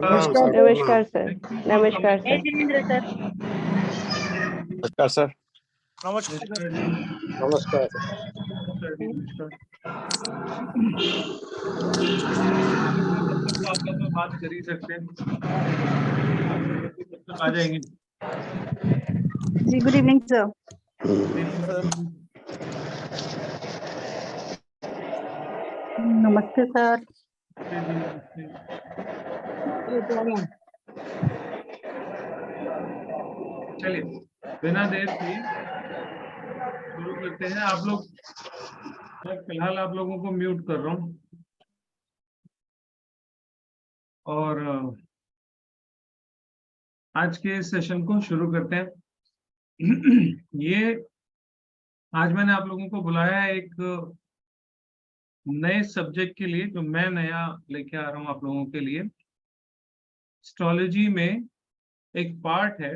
नमस्कार नमस्कार सर। नमस्कार जय सर। जिनेन्द्र सर। नमस्कार सर। नमस्कार जी। नमस्कार आपस में बात कर ही सकते हैं, आ जाएंगे जी गुड इवनिंग सर। नमस्ते सर। चलिए बिना देर किए शुरू करते हैं। आप लोग, मैं फिलहाल आप लोगों को म्यूट कर रहा हूँ और आज के सेशन को शुरू करते हैं। ये आज मैंने आप लोगों को बुलाया है एक नए सब्जेक्ट के लिए, जो मैं नया लेके आ रहा हूँ आप लोगों के लिए। एस्ट्रोलॉजी में एक पार्ट है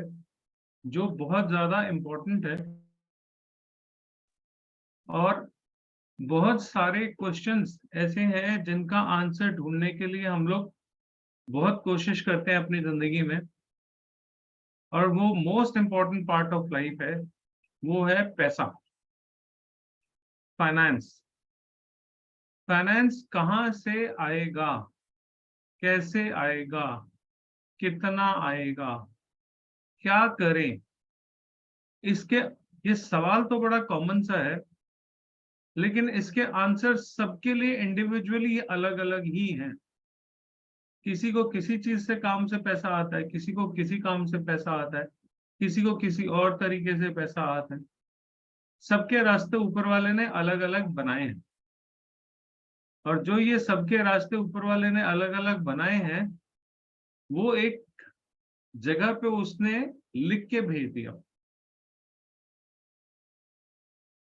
जो बहुत ज्यादा इम्पोर्टेंट है और बहुत सारे क्वेश्चंस ऐसे हैं जिनका आंसर ढूंढने के लिए हम लोग बहुत कोशिश करते हैं अपनी जिंदगी में, और वो most important part of life है, वो है पैसा, फाइनेंस। फाइनेंस कहाँ से आएगा, कैसे आएगा, कितना आएगा, क्या करें, इसके ये सवाल तो बड़ा कॉमन सा है, लेकिन इसके आंसर सबके लिए इंडिविजुअली अलग अलग ही हैं। किसी को किसी चीज से काम से पैसा आता है, किसी को किसी काम से पैसा आता है, किसी को किसी और तरीके से पैसा आता है। सबके रास्ते ऊपर वाले ने अलग अलग बनाए हैं, और जो ये सबके रास्ते ऊपर वाले ने अलग अलग बनाए हैं वो एक जगह पे उसने लिख के भेज दिया,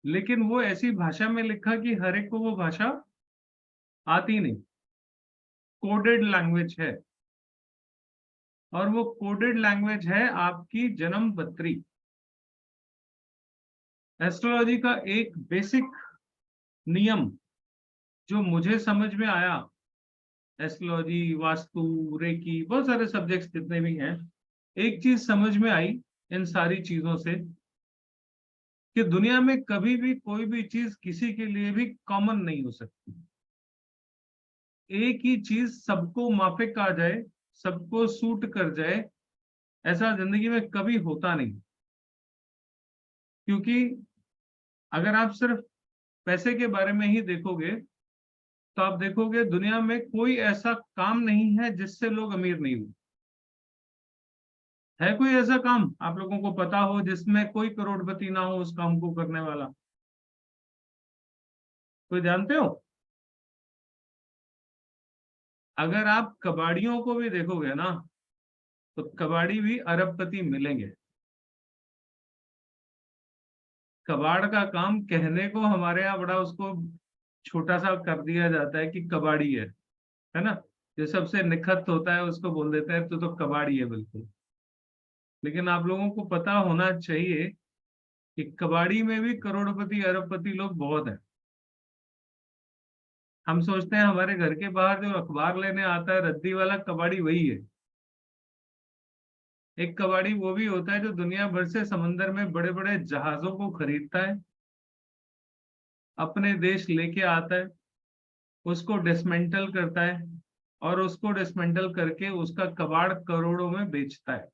लेकिन वो ऐसी भाषा में लिखा कि हर एक को वो भाषा आती नहीं। कोडेड लैंग्वेज है, और वो कोडेड लैंग्वेज है आपकी जन्म पत्री। एस्ट्रोलॉजी का एक बेसिक नियम जो मुझे समझ में आया, एस्ट्रोलॉजी, वास्तु, रेकी, बहुत सारे सब्जेक्ट्स जितने भी हैं, एक चीज समझ में आई इन सारी चीजों से कि दुनिया में कभी भी कोई भी चीज किसी के लिए भी कॉमन नहीं हो सकती। एक ही चीज सबको माफिक आ जाए, सबको सूट कर जाए, ऐसा जिंदगी में कभी होता नहीं। क्योंकि अगर आप सिर्फ पैसे के बारे में ही देखोगे तो आप देखोगे दुनिया में कोई ऐसा काम नहीं है जिससे लोग अमीर नहीं हुए। है कोई ऐसा काम आप लोगों को पता हो जिसमें कोई करोड़पति ना हो उस काम को करने वाला? कोई जानते हो? अगर आप कबाड़ियों को भी देखोगे ना तो कबाड़ी भी अरबपति मिलेंगे। कबाड़ का काम कहने को हमारे यहाँ बड़ा उसको छोटा सा कर दिया जाता है कि कबाड़ी है ना? जो सबसे निखत होता है उसको बोल देते हैं तो कबाड़ी है बिल्कुल। लेकिन आप लोगों को पता होना चाहिए कि कबाड़ी में भी करोड़पति अरबपति लोग बहुत हैं। हम सोचते हैं हमारे घर के बाहर जो अखबार लेने आता है रद्दी वाला, कबाड़ी वही है। एक कबाड़ी वो भी होता है जो दुनिया भर से समंदर में बड़े बड़े जहाजों को खरीदता है, अपने देश लेके आता है, उसको डिसमेंटल करता है, और उसको डिसमेंटल करके उसका कबाड़ करोड़ों में बेचता है।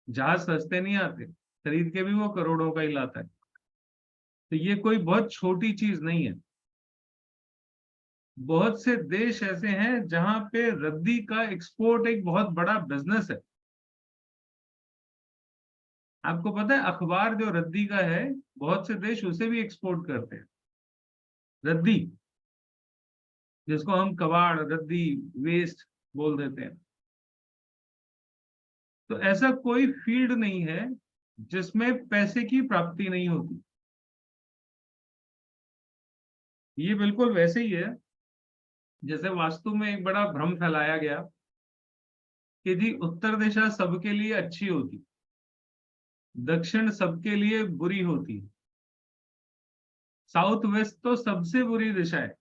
जहाज सस्ते नहीं आते, खरीद के भी वो करोड़ों का ही लाता है। तो ये कोई बहुत छोटी चीज नहीं है। बहुत से देश ऐसे हैं जहां पे रद्दी का एक्सपोर्ट एक बहुत बड़ा बिजनेस है। आपको पता है अखबार जो रद्दी का है, बहुत से देश उसे भी एक्सपोर्ट करते हैं। रद्दी, जिसको हम कबाड़, रद्दी, वेस्ट बोल देते हैं। तो ऐसा कोई फील्ड नहीं है जिसमें पैसे की प्राप्ति नहीं होती। ये बिल्कुल वैसे ही है जैसे वास्तु में एक बड़ा भ्रम फैलाया गया कि जी उत्तर दिशा सबके लिए अच्छी होती, दक्षिण सबके लिए बुरी होती, साउथ वेस्ट तो सबसे बुरी दिशा है।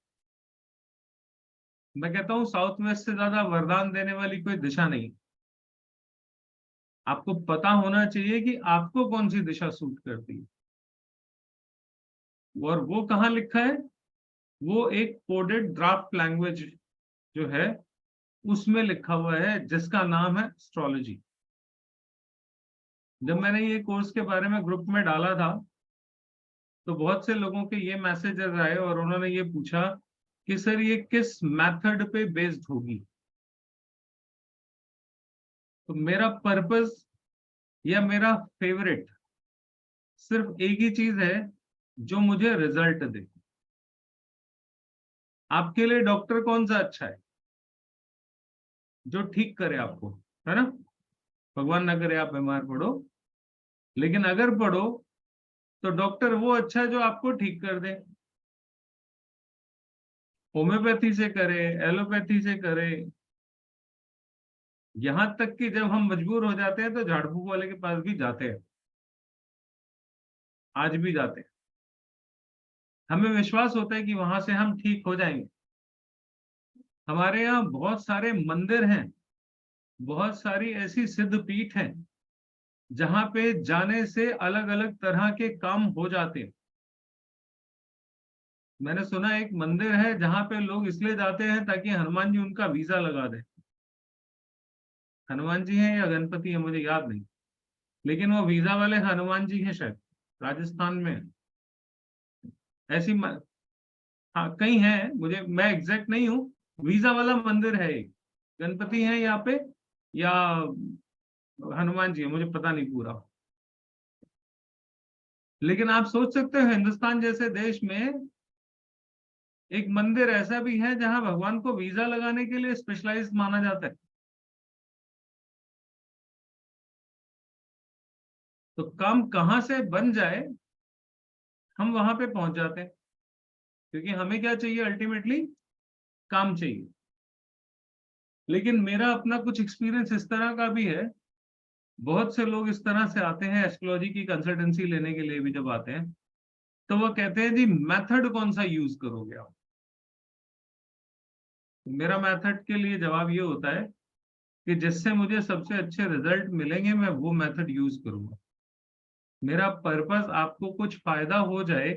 मैं कहता हूं साउथ वेस्ट से ज्यादा वरदान देने वाली कोई दिशा नहीं। आपको पता होना चाहिए कि आपको कौन सी दिशा सूट करती है, और वो कहाँ लिखा है, वो एक कोडेड ड्राफ्ट लैंग्वेज जो है उसमें लिखा हुआ है, जिसका नाम है एस्ट्रोलॉजी। जब मैंने ये कोर्स के बारे में ग्रुप में डाला था तो बहुत से लोगों के ये मैसेजेस आए और उन्होंने ये पूछा कि सर ये किस मेथड पे बेस्ड होगी। तो मेरा पर्पस या मेरा फेवरेट सिर्फ एक ही चीज है, जो मुझे रिजल्ट दे। आपके लिए डॉक्टर कौन सा अच्छा है? जो ठीक करे आपको, है ना। भगवान ना करे आप बीमार पड़ो, लेकिन अगर पड़ो तो डॉक्टर वो अच्छा है जो आपको ठीक कर दे। होम्योपैथी से करे, एलोपैथी से करे, यहां तक कि जब हम मजबूर हो जाते हैं तो झाड़ फूक वाले के पास भी जाते हैं, आज भी जाते हैं। हमें विश्वास होता है कि वहां से हम ठीक हो जाएंगे। हमारे यहाँ बहुत सारे मंदिर हैं, बहुत सारी ऐसी सिद्ध पीठ हैं जहां पे जाने से अलग अलग तरह के काम हो जाते हैं। मैंने सुना एक मंदिर है जहां पे लोग इसलिए जाते हैं ताकि हनुमान जी उनका वीजा लगा दे। हनुमान जी हैं या गणपति है मुझे याद नहीं, लेकिन वो वीजा वाले हनुमान जी हैं शायद, राजस्थान में ऐसी हाँ कहीं है, मुझे मैं एग्जैक्ट नहीं हूँ। वीजा वाला मंदिर है एक, गणपति है यहाँ पे या हनुमान जी है, मुझे पता नहीं पूरा। लेकिन आप सोच सकते हो हिंदुस्तान जैसे देश में एक मंदिर ऐसा भी है जहां भगवान को वीजा लगाने के लिए स्पेशलाइज्ड माना जाता है। तो काम कहां से बन जाए हम वहां पे पहुंच जाते हैं, क्योंकि हमें क्या चाहिए, अल्टीमेटली काम चाहिए। लेकिन मेरा अपना कुछ एक्सपीरियंस इस तरह का भी है, बहुत से लोग इस तरह से आते हैं एस्ट्रोलॉजी की कंसल्टेंसी लेने के लिए भी, जब आते हैं तो वो कहते हैं जी मेथड कौन सा यूज करोगे आप। मेरा मेथड के लिए जवाब ये होता है कि जिससे मुझे सबसे अच्छे रिजल्ट मिलेंगे मैं वो मेथड यूज करूंगा। मेरा पर्पस आपको कुछ फायदा हो जाए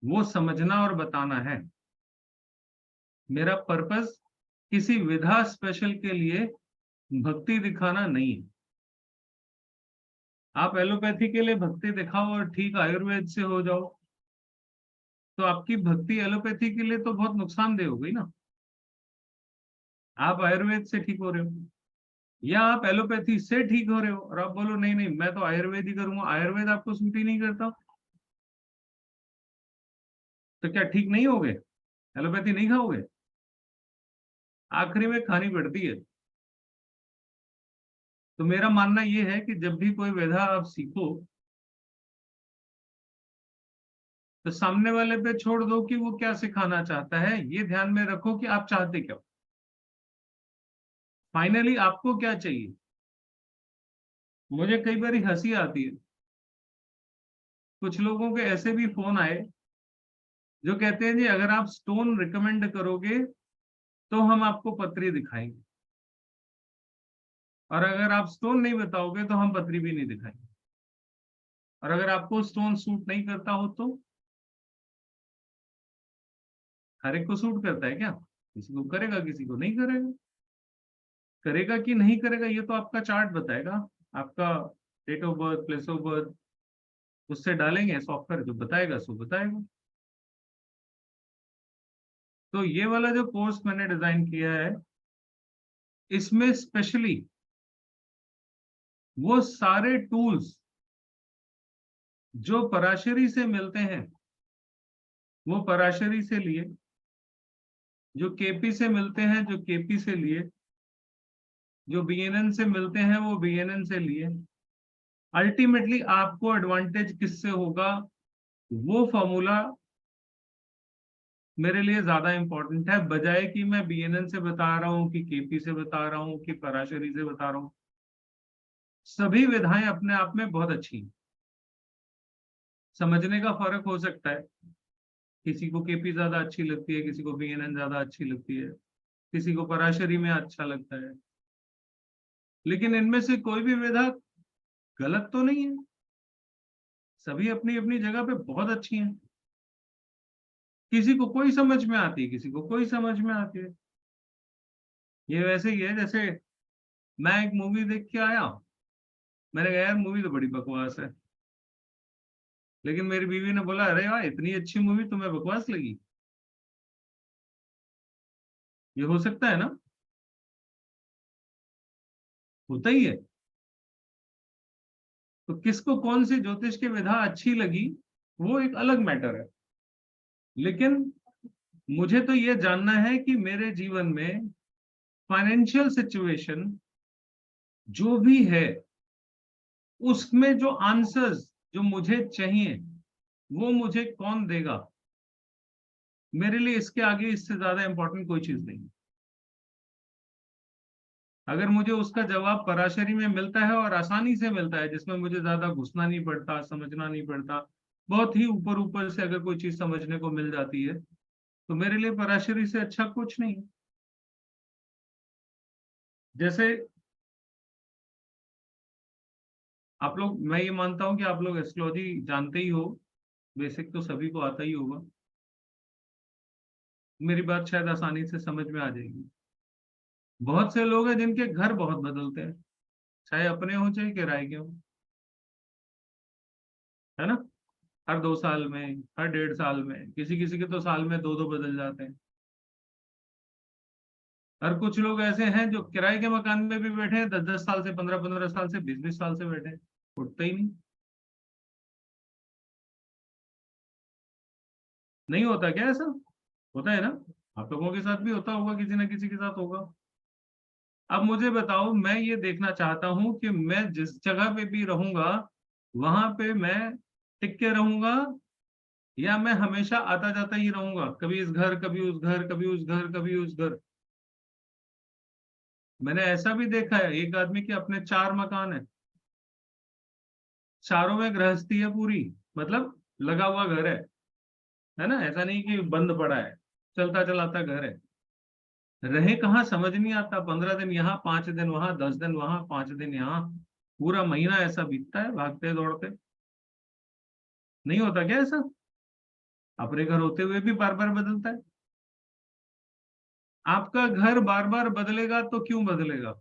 वो समझना और बताना है। मेरा पर्पस किसी विधा स्पेशल के लिए भक्ति दिखाना नहीं है। आप एलोपैथी के लिए भक्ति दिखाओ और ठीक आयुर्वेद से हो जाओ, तो आपकी भक्ति एलोपैथी के लिए तो बहुत नुकसानदेह हो गई ना। आप आयुर्वेद से ठीक हो रहे हो या आप एलोपैथी से ठीक हो रहे हो और आप बोलो नहीं नहीं मैं तो आयुर्वेद ही करूंगा, आयुर्वेद आपको सूट ही नहीं करता, तो क्या ठीक नहीं होगे? एलोपैथी नहीं खाओगे? आखिरी में खानी पड़ती है। तो मेरा मानना यह है कि जब भी कोई विधा आप सीखो तो सामने वाले पे छोड़ दो कि वो क्या सिखाना चाहता है, ये ध्यान में रखो कि आप चाहते क्या हो। फाइनली आपको क्या चाहिए। मुझे कई बार हंसी आती है, कुछ लोगों के ऐसे भी फोन आए जो कहते हैं जी अगर आप स्टोन रिकमेंड करोगे तो हम आपको पत्री दिखाएंगे, और अगर आप स्टोन नहीं बताओगे तो हम पत्री भी नहीं दिखाएंगे। और अगर आपको स्टोन सूट नहीं करता हो तो? हर एक को सूट करता है क्या? किसी को करेगा किसी को नहीं करेगा। करेगा कि नहीं करेगा ये तो आपका चार्ट बताएगा, आपका date of birth, place of birth, उससे डालेंगे सॉफ्टवेयर जो बताएगा सो बताएगा। तो ये वाला जो कोर्स मैंने डिजाइन किया है इसमें स्पेशली वो सारे टूल्स जो पराशरी से मिलते हैं वो पराशरी से लिए, जो केपी से मिलते हैं जो केपी से लिए, जो बीएनएन से मिलते हैं वो बीएनएन से लिए। अल्टीमेटली आपको एडवांटेज किससे होगा, वो फॉर्मूला मेरे लिए ज्यादा इंपॉर्टेंट है, बजाय कि मैं बीएनएन से बता रहा हूँ कि केपी से बता रहा हूँ कि पराशरी से बता रहा हूँ। सभी विधाएं अपने आप में बहुत अच्छी हैं, समझने का फर्क हो सकता है, किसी को केपी ज्यादा अच्छी लगती है, किसी को बीएनएन ज्यादा अच्छी लगती है, किसी को पराशरी में अच्छा लगता है, लेकिन इनमें से कोई भी विधा गलत तो नहीं है, सभी अपनी अपनी जगह पे बहुत अच्छी हैं। किसी को कोई समझ में आती है, किसी को कोई समझ में आती है। ये वैसे ही है जैसे मैं एक मूवी देख के आया, मैंने कहा यार मूवी तो बड़ी बकवास है, लेकिन मेरी बीवी ने बोला अरे यार इतनी अच्छी मूवी तुम्हें बकवास लगी। ये हो सकता है ना, होता ही है। तो किसको कौन सी ज्योतिष की विधा अच्छी लगी वो एक अलग मैटर है, लेकिन मुझे तो ये जानना है कि मेरे जीवन में फाइनेंशियल सिचुएशन जो भी है उसमें जो आंसर्स जो मुझे चाहिए वो मुझे कौन देगा। मेरे लिए इसके आगे इससे ज्यादा इंपॉर्टेंट कोई चीज नहीं। अगर मुझे उसका जवाब पराशरी में मिलता है और आसानी से मिलता है, जिसमें मुझे ज्यादा घुसना नहीं पड़ता, समझना नहीं पड़ता, बहुत ही ऊपर ऊपर से अगर कोई चीज समझने को मिल जाती है, तो मेरे लिए पराशरी से अच्छा कुछ नहीं है। जैसे आप लोग, मैं ये मानता हूं कि आप लोग एस्ट्रोलॉजी जानते ही हो, बेसिक तो सभी को आता ही होगा। मेरी बात शायद आसानी से समझ में आ जाएगी। बहुत से लोग हैं जिनके घर बहुत बदलते हैं, चाहे अपने हो चाहे किराए के हो, है ना। हर 2 साल में, हर 1.5 साल में, किसी किसी के तो साल में दो दो बदल जाते हैं। और कुछ लोग ऐसे हैं जो किराए के मकान में भी बैठे हैं 10-10 साल से, 15-15 साल से, 20-20 साल से बैठे हैं, उठते ही नहीं। नहीं होता क्या ऐसा? होता है ना, आप लोगों के साथ भी होता होगा, किसी ना किसी के साथ होगा। अब मुझे बताओ, मैं ये देखना चाहता हूं कि मैं जिस जगह पे भी रहूंगा वहां पे मैं टिक के रहूंगा, या मैं हमेशा आता जाता ही रहूंगा, कभी इस घर कभी उस घर, कभी उस घर कभी उस घर। मैंने ऐसा भी देखा है, एक आदमी के अपने 4 मकान है, चारों में गृहस्थी है पूरी, मतलब लगा हुआ घर है ना, ऐसा नहीं कि बंद पड़ा है, चलता चलाता घर है। रहे कहाँ समझ नहीं आता, 15 दिन यहाँ, 5 दिन वहां, 10 दिन वहां, 5 दिन यहाँ, पूरा महीना ऐसा बीतता है भागते दौड़ते। नहीं होता क्या ऐसा? अपने घर होते हुए भी बार बार बदलता है। आपका घर बार बार बदलेगा तो क्यों बदलेगा?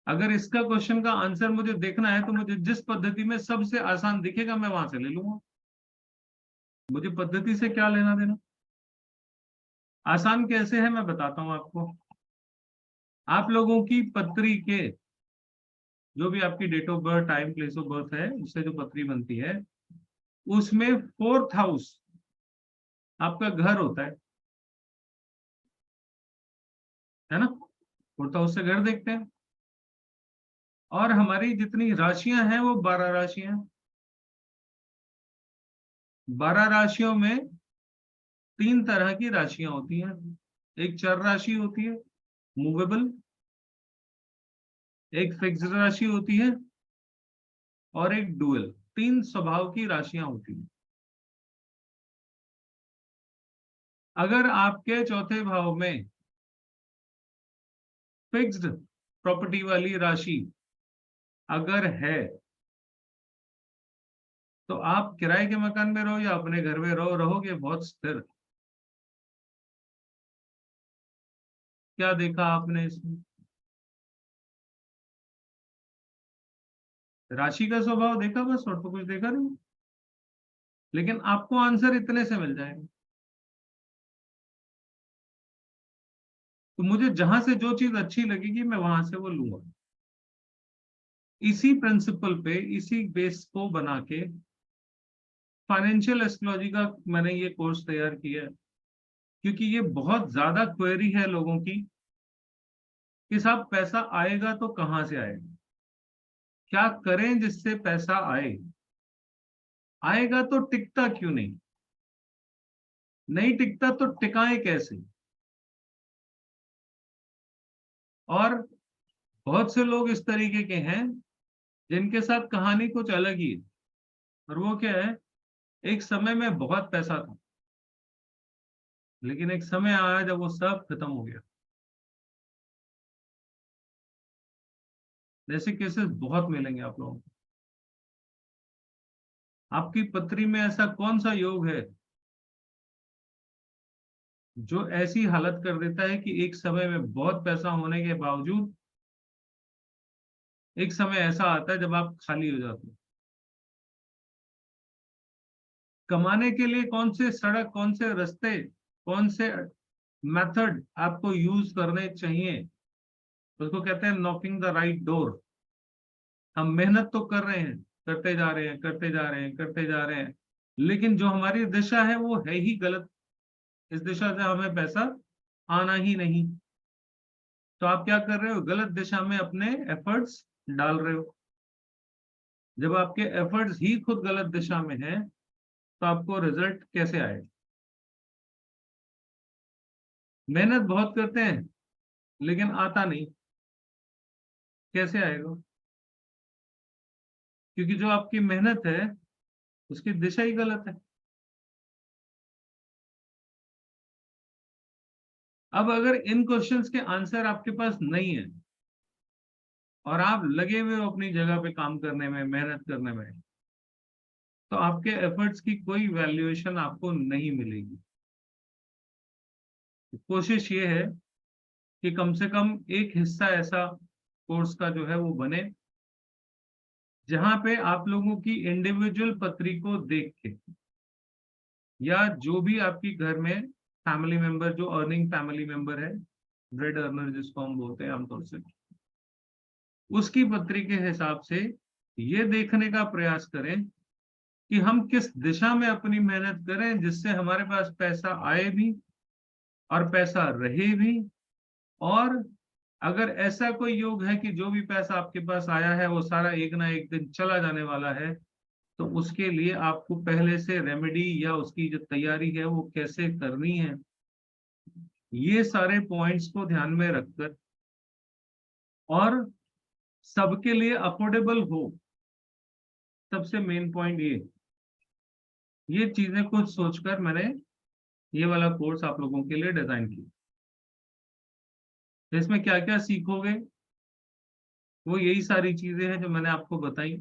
अगर इसका क्वेश्चन का आंसर मुझे देखना है तो मुझे जिस पद्धति में सबसे आसान दिखेगा मैं वहां से ले लूंगा। मुझे पद्धति से क्या लेना देना। आसान कैसे है मैं बताता हूं आपको। आप लोगों की पत्री के जो भी आपकी date of birth, time, place of birth है, उससे जो पत्री बनती है उसमें 4th हाउस आपका घर होता है ना। 4th हाउस से घर देखते हैं, और हमारी जितनी राशियां हैं वो 12 राशियां। 12 राशियों में 3 तरह की राशियां होती हैं। एक चर राशि होती है, मूवेबल, एक फिक्स्ड राशि होती है, और एक डुअल। 3 स्वभाव की राशियां होती हैं। अगर आपके चौथे भाव में फिक्स्ड प्रॉपर्टी वाली राशि अगर है, तो आप किराए के मकान में रहो या अपने घर में रहो, रहोगे बहुत स्थिर। क्या देखा आपने इसमें? राशि का स्वभाव देखा बस, और तो कुछ देखा नहीं। लेकिन आपको आंसर इतने से मिल जाएगा। तो मुझे जहां से जो चीज अच्छी लगेगी मैं वहां से वो लूंगा। इसी प्रिंसिपल पे, इसी बेस को बना के फाइनेंशियल एस्ट्रोलॉजी का मैंने ये कोर्स तैयार किया है, क्योंकि ये बहुत ज्यादा क्वेरी है लोगों की कि साहब पैसा आएगा तो कहाँ से आएगा, क्या करें जिससे पैसा आए, आएगा तो टिकता क्यों नहीं, नहीं टिकता तो टिकाए कैसे। और बहुत से लोग इस तरीके के हैं जिनके साथ कहानी कुछ अलग ही है। और वो क्या है, एक समय में बहुत पैसा था, लेकिन एक समय आया जब वो सब खत्म हो गया। ऐसे केसेस बहुत मिलेंगे आप लोगों को। आपकी पत्री में ऐसा कौन सा योग है जो ऐसी हालत कर देता है कि एक समय में बहुत पैसा होने के बावजूद एक समय ऐसा आता है जब आप खाली हो जाते हो। कमाने के लिए कौन से सड़क, कौन से रास्ते, कौन से मेथड आपको यूज करने चाहिए, उसको कहते हैं नॉकिंग द राइट डोर। हम मेहनत तो कर रहे हैं, करते जा रहे हैं, करते जा रहे हैं, करते जा रहे हैं, लेकिन जो हमारी दिशा है वो है ही गलत। इस दिशा से हमें पैसा आना ही नहीं। तो आप क्या कर रहे हो? गलत दिशा में अपने एफर्ट्स डाल रहे हो। जब आपके एफर्ट्स ही खुद गलत दिशा में है तो आपको रिजल्ट कैसे आएगा? मेहनत बहुत करते हैं लेकिन आता नहीं, कैसे आएगा? क्योंकि जो आपकी मेहनत है उसकी दिशा ही गलत है। अब अगर इन क्वेश्चंस के आंसर आपके पास नहीं है और आप लगे हुए हो अपनी जगह पे काम करने में, मेहनत करने में, तो आपके एफर्ट्स की कोई वैल्यूएशन आपको नहीं मिलेगी। कोशिश ये है कि कम से कम एक हिस्सा ऐसा कोर्स का जो है वो बने जहां पे आप लोगों की इंडिविजुअल पत्री को देख के, या जो भी आपकी घर में फैमिली मेंबर, जो अर्निंग फैमिली मेंबर है, ब्रेड अर्नर जिसको हम बोलते हैं आमतौर से, उसकी पत्री के हिसाब से ये देखने का प्रयास करें कि हम किस दिशा में अपनी मेहनत करें जिससे हमारे पास पैसा आए भी और पैसा रहे भी। और अगर ऐसा कोई योग है कि जो भी पैसा आपके पास आया है वो सारा एक ना एक दिन चला जाने वाला है, तो उसके लिए आपको पहले से रेमेडी या उसकी जो तैयारी है वो कैसे करनी है, ये सारे पॉइंट्स को ध्यान में रखकर और सबके लिए अफोर्डेबल हो, सबसे मेन पॉइंट ये चीजें कुछ सोचकर मैंने ये वाला कोर्स आप लोगों के लिए डिजाइन किया। तो इसमें क्या क्या सीखोगे वो यही सारी चीजें हैं जो मैंने आपको बताई।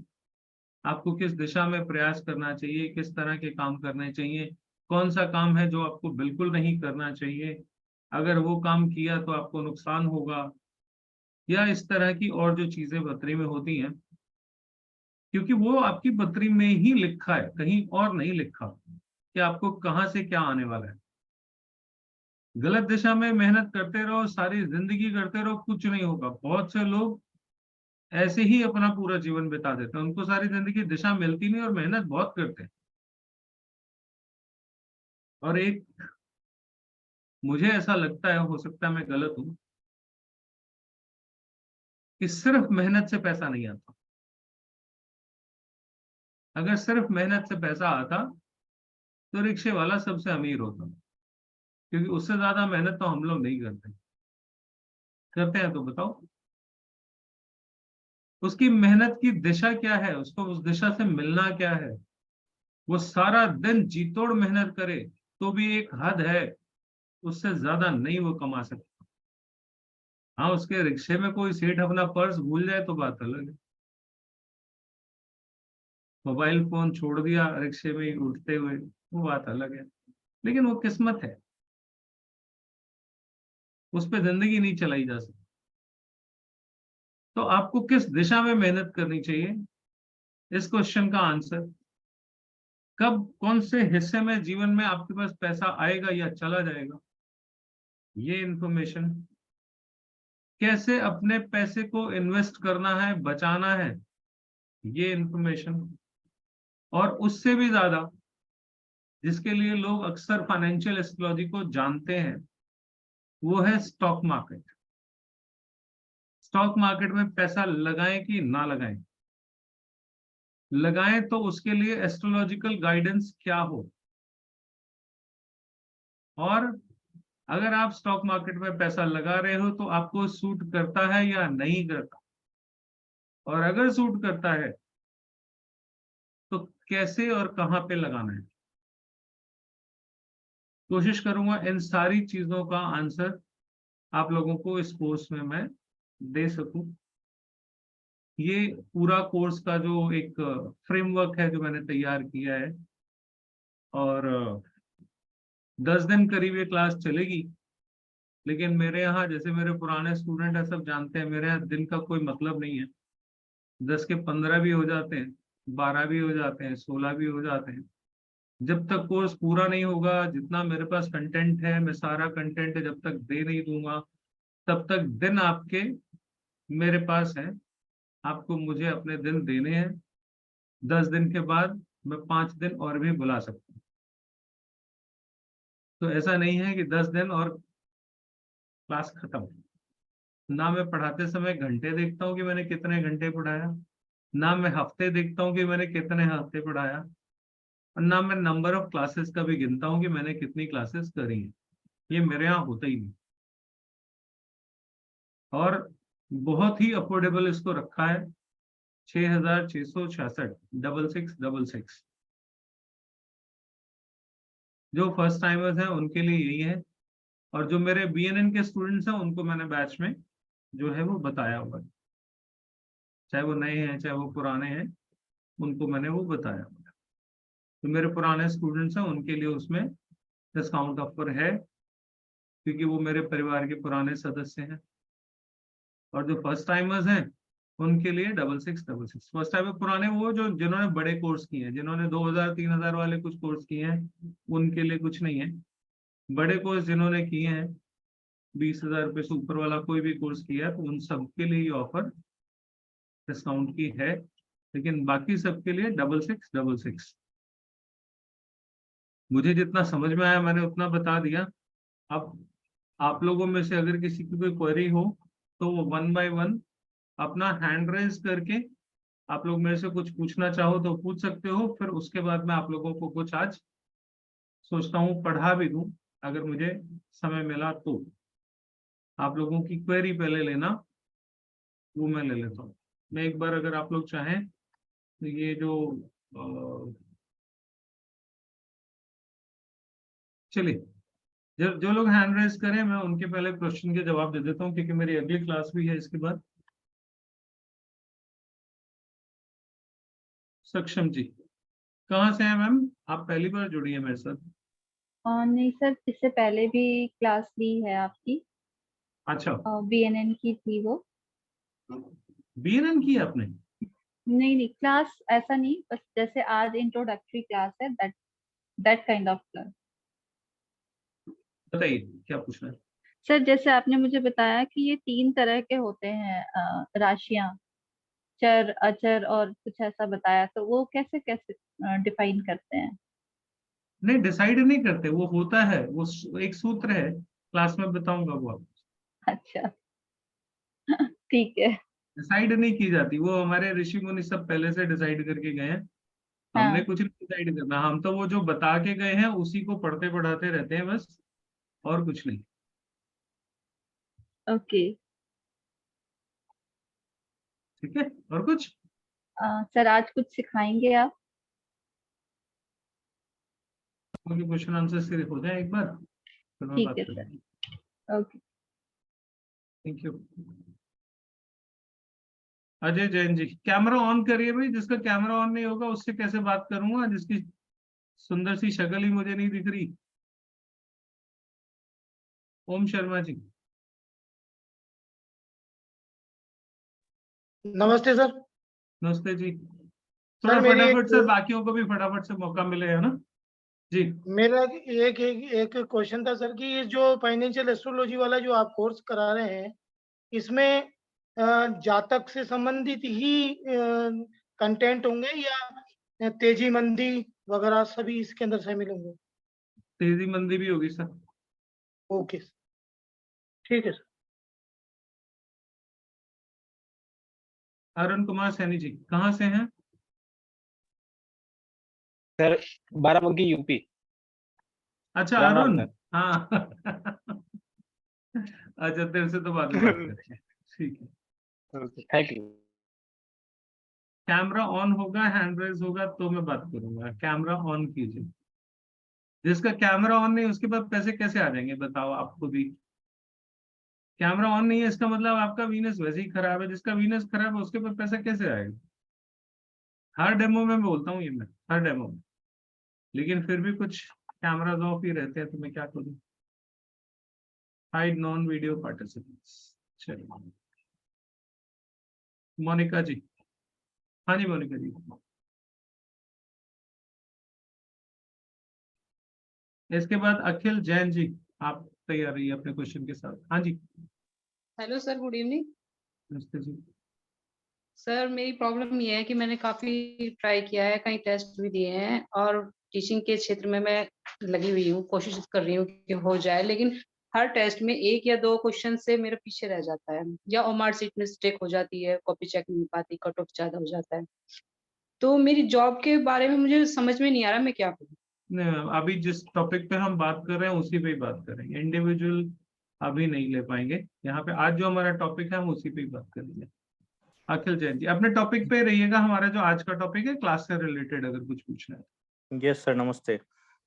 आपको किस दिशा में प्रयास करना चाहिए, किस तरह के काम करने चाहिए, कौन सा काम है जो आपको बिल्कुल नहीं करना चाहिए, अगर वो काम किया तो आपको नुकसान होगा, या इस तरह की और जो चीजें पत्री में होती हैं, क्योंकि वो आपकी पत्री में ही लिखा है, कहीं और नहीं लिखा कि आपको कहाँ से क्या आने वाला है। गलत दिशा में मेहनत करते रहो, सारी जिंदगी करते रहो, कुछ नहीं होगा। बहुत से लोग ऐसे ही अपना पूरा जीवन बिता देते हैं, उनको सारी जिंदगी दिशा मिलती नहीं और मेहनत बहुत करते हैं। और एक, मुझे ऐसा लगता है, हो सकता है मैं गलत हूं, कि सिर्फ मेहनत से पैसा नहीं आता। अगर सिर्फ मेहनत से पैसा आता तो रिक्शे वाला सबसे अमीर होता, क्योंकि उससे ज्यादा मेहनत तो हम लोग नहीं करते। करते हैं तो बताओ उसकी मेहनत की दिशा क्या है, उसको उस दिशा से मिलना क्या है। वो सारा दिन जी तोड़ मेहनत करे तो भी एक हद है, उससे ज्यादा नहीं वो कमा सकता। हाँ, उसके रिक्शे में कोई सेठ अपना पर्स भूल जाए तो बात अलग है, मोबाइल फोन छोड़ दिया रिक्शे में ही उठते हुए, वो बात अलग है। लेकिन वो किस्मत है, उस पर जिंदगी नहीं चलाई जा सकती। तो आपको किस दिशा में मेहनत करनी चाहिए, इस क्वेश्चन का आंसर, कब कौन से हिस्से में जीवन में आपके पास पैसा आएगा या चला जाएगा, ये इंफॉर्मेशन, कैसे अपने पैसे को इन्वेस्ट करना है, बचाना है, ये इंफॉर्मेशन, और उससे भी ज्यादा जिसके लिए लोग अक्सर फाइनेंशियल एस्ट्रोलॉजी को जानते हैं, वो है स्टॉक मार्केट। स्टॉक मार्केट में पैसा लगाएं कि ना लगाएं, लगाएं तो उसके लिए एस्ट्रोलॉजिकल गाइडेंस क्या हो, और अगर आप स्टॉक मार्केट में पैसा लगा रहे हो तो आपको सूट करता है या नहीं करता, और अगर सूट करता है तो कैसे और कहां पे लगाना है। कोशिश करूंगा इन सारी चीजों का आंसर आप लोगों को इस कोर्स में मैं दे सकूं। ये पूरा कोर्स का जो एक फ्रेमवर्क है जो मैंने तैयार किया है, और 10 दिन करीब ये क्लास चलेगी। लेकिन मेरे यहाँ, जैसे मेरे पुराने स्टूडेंट है, सब जानते हैं मेरे यहाँ दिन का कोई मतलब नहीं है। 10 के 15 भी हो जाते हैं, 12 भी हो जाते हैं, 16 भी हो जाते हैं। जब तक कोर्स पूरा नहीं होगा, जितना मेरे पास कंटेंट है, मैं सारा कंटेंट जब तक दे नहीं दूंगा, तब तक दिन आपके मेरे पास है। आपको मुझे अपने दिन देने हैं। 10 दिन के बाद मैं 5 दिन और भी बुला सकता हूँ। तो ऐसा नहीं है कि 10 दिन और क्लास खत्म। ना मैं पढ़ाते समय घंटे देखता हूँ कि मैंने कितने घंटे पढ़ाया, ना मैं हफ्ते देखता हूँ कि मैंने कितने हफ्ते पढ़ाया, और ना मैं नंबर ऑफ क्लासेस का भी गिनता हूँ कि मैंने कितनी क्लासेस करी हैं। ये मेरे यहाँ होता ही नहीं। और बहुत ही अफोर्डेबल इसको रखा है, 6,666 6666। जो फर्स्ट टाइमर्स हैं उनके लिए यही है, और जो मेरे BNN के स्टूडेंट्स हैं उनको मैंने बैच में जो है वो बताया हुआ है। चाहे वो नए हैं चाहे वो पुराने हैं, उनको मैंने वो बताया हुआ है। तो मेरे पुराने स्टूडेंट्स हैं उनके लिए उसमें डिस्काउंट ऑफर है, क्योंकि वो मेरे परिवार के पुराने सदस्य हैं। और जो फर्स्ट टाइमर्स हैं उनके लिए 6666। फर्स्ट टाइमर पुराने वो जो जिन्होंने बड़े कोर्स किए हैं, जिन्होंने 2000-3000 वाले कुछ कोर्स किए हैं, उनके लिए कुछ नहीं है। बड़े कोर्स जिन्होंने किए हैं, 20,000 रुपये से ऊपर वाला कोई भी कोर्स किया है, तो उन सबके लिए ये ऑफर डिस्काउंट की है। लेकिन बाकी सबके लिए 6666। मुझे जितना समझ में आया मैंने उतना बता दिया। अब आप लोगों में से अगर किसी की कोई क्वेरी हो तो वो 1 बाय 1 अपना हैंड रेज करके आप लोग मेरे से कुछ पूछना चाहो तो पूछ सकते हो। फिर उसके बाद मैं आप लोगों को कुछ आज सोचता हूँ पढ़ा भी दूं, अगर मुझे समय मिला तो। आप लोगों की क्वेरी पहले लेना, वो मैं ले लेता हूँ। मैं एक बार, अगर आप लोग चाहें तो ये जो चलिए, जो लोग हैंड रेज करें मैं उनके पहले क्वेश्चन के जवाब दे देता हूँ, क्योंकि मेरी अगली क्लास भी है इसके बाद। सक्षम जी कहाँ से हैं मैम? आप पहली बार जुड़ी है मेरे साथ? नहीं सर, इससे पहले भी क्लास ली है आपकी। अच्छा, BNN की थी वो। BNN की है आपने? नहीं नहीं, क्लास ऐसा नहीं, बस जैसे आज इंट्रोडक्टरी क्लास है, that that kind of class. बताइए क्या पूछना है। सर, जैसे आपने मुझे बताया कि ये 3 तरह के होते हैं राशियां, चर अचर और कुछ ऐसा बताया, तो वो कैसे कैसे डिफाइन करते हैं? नहीं, डिसाइड नहीं करते, वो होता है, वो एक सूत्र है, क्लास में बताऊंगा वो आपको। अच्छा ठीक है। डिसाइड नहीं की जाती, वो हमारे ऋषि मुनि सब पहले से डिसाइड करके गए हैं। हमने हाँ। कुछ नहीं डिसाइड करना, हम तो वो जो बता के गए हैं उसी को पढ़ते पढ़ाते रहते हैं बस, और कुछ नहीं। ओके। ठीक है, और कुछ? सर, आज कुछ सिखाएंगे आप? क्योंकि क्वेश्चन आंसर सिर्फ हो जाए एक बार, फिर मैं ठीक बात है सर। करूंगा। Okay. Thank you. Ajay Jain ji, camera on करिए भाई। जिसका कैमरा ऑन नहीं होगा उससे कैसे बात करूंगा, जिसकी सुंदर सी शक्ल ही मुझे नहीं दिख रही। ओम शर्मा जी। नमस्ते सर। नमस्ते जी। सर थोड़ा मेरी फटाफट से, एक बाकियों को भी फटाफट से मौका मिले, है ना जी। मेरा एक क्वेश्चन था सर कि ये जो फाइनेंशियल एस्ट्रोलॉजी वाला जो आप कोर्स करा रहे हैं, इसमें जातक से संबंधित ही कंटेंट होंगे या तेजी मंदी वगैरह सभी इसके अंदर शामिल होंगे? तेजी मंदी भी होगी सर। ओके सर, ठीक है सर। अरुण कुमार सैनी जी कहाँ से हैं? Sir Barabanki UP. अच्छा राम राम अरुण, सर। हाँ अच्छा, तेरे से तो बाद में बात करते हैं, ठीक है। Thank you. कैमरा ऑन होगा, हैंड रेज होगा तो मैं बात करूंगा। कैमरा ऑन कीजिए। जिसका कैमरा ऑन नहीं उसके पास पैसे कैसे आ जाएंगे बताओ आपको भी। कैमरा ऑन नहीं है इसका मतलब आपका वीनस वैसे ही खराब है, जिसका वीनस खराब है उसके पास पैसा कैसे आएगा। हर डेमो में बोलता हूँ ये, मैं हर डेमो में, लेकिन फिर भी कुछ कैमराज ऑफ ही रहते हैं तो मैं क्या करूँ। Hide non video participants. चलिए मोनिका जी। हाँ जी मोनिका जी। इसके बाद अखिल जैन जी, आप तैयार रहिए अपने क्वेश्चन के साथ। हाँ जी। Hello sir, good evening. नमस्ते जी। सर मेरी प्रॉब्लम ये है कि मैंने काफी ट्राई किया है, कई टेस्ट भी दिए हैं और टीचिंग के क्षेत्र में मैं लगी हुई हूँ, कोशिश कर रही हूँ कि हो जाए, लेकिन हर टेस्ट में 1 या 2 क्वेश्चन से मेरा पीछे रह जाता है, या ओमार सीट मिस्टेक हो जाती है, कॉपी चेक नहीं हो पाती, कट ऑफ ज्यादा हो जाता है। तो मेरी जॉब के बारे में मुझे समझ में नहीं आ रहा मैं क्या करूँ। नहीं, अभी जिस टॉपिक पे हम बात कर रहे हैं उसी पे ही बात करेंगे, इंडिविजुअल अभी नहीं ले पाएंगे यहाँ पे। आज जो हमारा टॉपिक है हम उसी पे ही बात करेंगे। अखिल जैन जी अपने टॉपिक पे रहिएगा। हमारा जो आज का टॉपिक है क्लास से रिलेटेड अगर कुछ पूछना है। यस सर, नमस्ते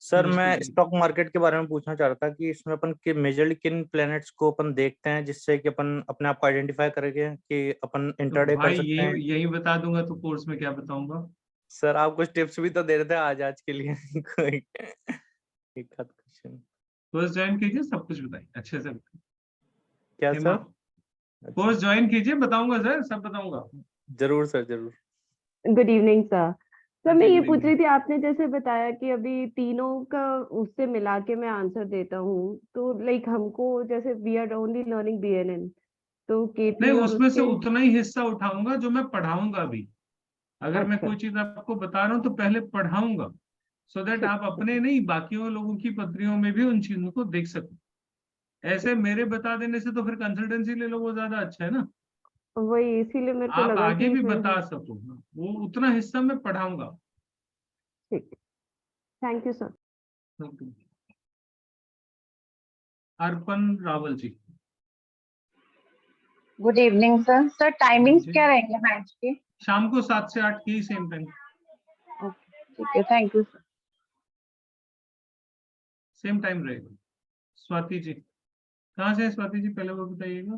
सर। नमस्ते मैं जी। स्टॉक मार्केट के बारे में पूछना चाह रहा था कि इसमें अपन मेजरली किन प्लैनेट्स को अपन देखते हैं जिससे कि अपन अपने आप को आइडेंटिफाई करेंगे कि अपन तो इंटरडे कर भाई सकते हैं। यही बता दूंगा तो कोर्स में क्या बताऊंगा। सर आप कुछ टिप्स भी तो दे रहे थे आज के लिए कोई एक आध क्वेश्चन। कोर्स ज्वाइन कीजिए, सब कुछ बताइए अच्छे से। क्या हेमा, सर? कोर्स ज्वाइन कीजिए, बताऊंगा सर, सब बताऊंगा। जरूर सर, जरूर। Good evening sir. सर हाँ मैं जी, ये good पूछ रही evening। थी, आपने जैसे बताया कि अभी तीनों का उससे मिला के मैं आंसर देता हूँ, तो लाइक हमको जैसे we are only learning BNN, तो नहीं, K3 और उसमें से उसके। उतना ही हिस्सा उठाऊंगा जो मैं पढ़ाऊंगा भी। अगर मैं अच्छा कोई चीज आपको बता रहा हूँ तो पहले पढ़ाऊंगा, सो दैट ठीक आप अपने नहीं बाकियों लोगों की पत्रियों में भी उन चीजों को देख सको। ऐसे मेरे बता देने से तो फिर कंसल्टेंसी ले लो, वो ज्यादा अच्छा है ना। वही, इसीलिए मेरे को आप लगा आगे कि भी फिर बता सको, वो उतना हिस्सा मैं पढ़ाऊंगा। ठीक। Thank you sir. Arpan Rawal ji. Good evening sir. Sir timings जी। क्या रहेंगे मैच के? शाम को 7 से 8 की सेम टाइम। ठीक है, thank you sir. Same time रहेगा। स्वाति जी, कहाँ से हैं स्वाति जी, पहले वो बताइएगा।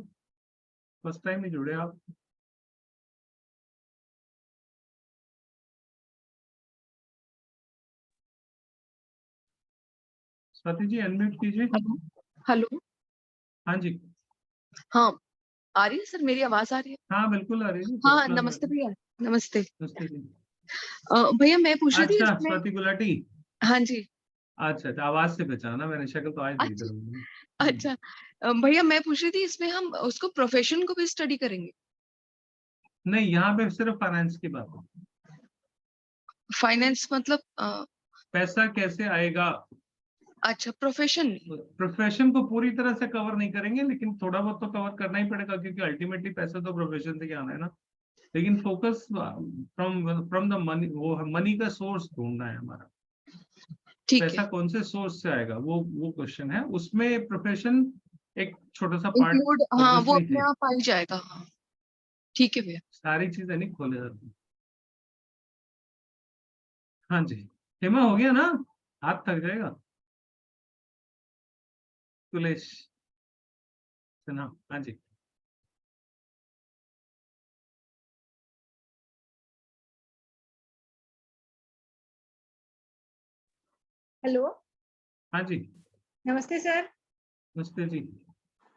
फर्स्ट टाइम ही जुड़े आप। स्वाति जी अनम्यूट कीजिए। हेलो। हाँ जी। हाँ, आ रही है सर, मेरी आवाज आ रही है? हाँ बिल्कुल आ रही है। हाँ, first class नमस्ते मैडम। भैया। नमस्ते। नमस्ते जी। भैया मैं पूछ रही थी अच्छा इसमें। स्वाति गुलाटी। हाँ जी। अच्छा अच्छा, आवाज से पहचाना मैंने, शक्ल तो आज देख अच्छा रहा हूँ। अच्छा। भैया मैं पूछ रही थी इसमें हम उसको प्रोफेशन को भी स्टडी करेंगे? नहीं, यहाँ पे सिर्फ फाइनेंस की बात है। फाइनेंस मतलब पैसा कैसे आएगा। अच्छा, प्रोफेशन। प्रोफेशन को पूरी तरह से कवर नहीं करेंगे, लेकिन थोड़ा बहुत तो कवर करना ही पड़ेगा, क्योंकि अल्टीमेटली पैसा तो प्रोफेशन से ही आना है ना। लेकिन फोकस फ्रॉम द मनी, वो मनी का सोर्स ढूंढना है हमारा। ठीक पैसा है। कौन से सोर्स से आएगा, वो क्वेश्चन है। उसमें प्रोफेशन एक छोटा सा पार्ट इंक्लूड, हाँ वो ऑब्वियसली अपने है। आप आ ही जाएगा। हाँ ठीक है भैया। सारी चीजें नहीं खोले जाती। हाँ जी। हेमा हो गया ना, हाथ थक जाएगा। कुलेश सिन्हा, हाँ जी। हेलो। हाँ जी। नमस्ते सर। नमस्ते जी।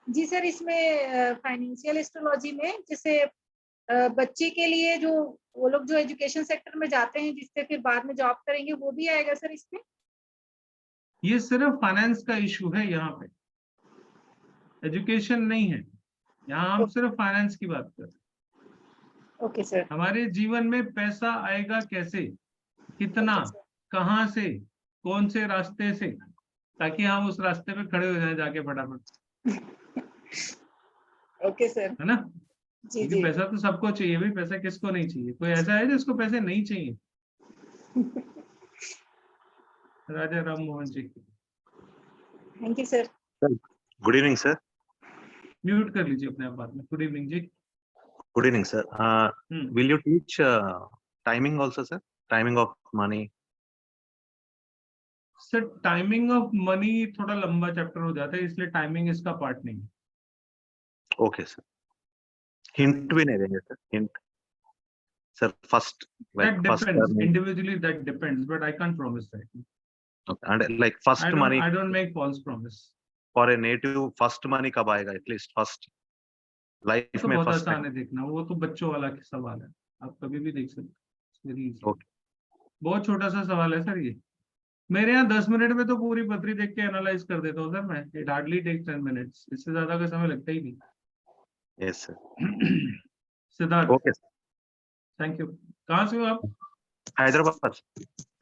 जी सर, इसमें फाइनेंशियल एस्ट्रोलॉजी में जैसे बच्चे के लिए जो वो लोग जो एजुकेशन सेक्टर में जाते हैं जिससे फिर बाद में जॉब करेंगे, वो भी आएगा सर इसमें? ये सिर्फ फाइनेंस का इशू है यहाँ पे, एजुकेशन नहीं है। यहाँ हम सिर्फ फाइनेंस की बात कर रहे हैं। Okay sir. हमारे जीवन में पैसा आएगा कैसे, कितना, ओके सर। कहाँ से, कौन से रास्ते से, ताकि हम उस रास्ते पे खड़े हो जाएं जाके फटाफट, ओके सर। है ना। जी क्योंकि जी। पैसा तो सबको चाहिए भाई, पैसा किसको नहीं चाहिए। कोई ऐसा है जिसको पैसे नहीं चाहिए। Raja Ram Mohan ji. Thank you sir. Good evening sir. Mute कर लीजिए अपने आप बाद में। गुड इवनिंग जी। Good evening sir. Will you teach timing also sir, timing of money? Sir timing of money थोड़ा लंबा चैप्टर हो जाता है, इसलिए टाइमिंग इसका पार्ट नहीं है। ओके सर, हिंट भी नहीं देंगे sir? Hint sir, first That like first depends individually, that depends, but I can't promise that. and like first money I don't make false promise. for a native, first money कब आएगा? At least first life तो में बहुत first आसान है देखना, वो तो बच्चों वाला सवाल है, आप कभी भी देख सकते हैं। Very easy. Okay. बहुत छोटा सा सवाल है सर ये। मेरे यहाँ 10 मिनट में तो पूरी पत्री देख के एनालाइज कर देता हूँ सर मैं। It hardly takes 10 minutes, इससे ज्यादा का समय लगता ही नहीं। Yes sir. Siddharth, Okay sir. Thank you. कहाँ से हो आप? Hyderabad.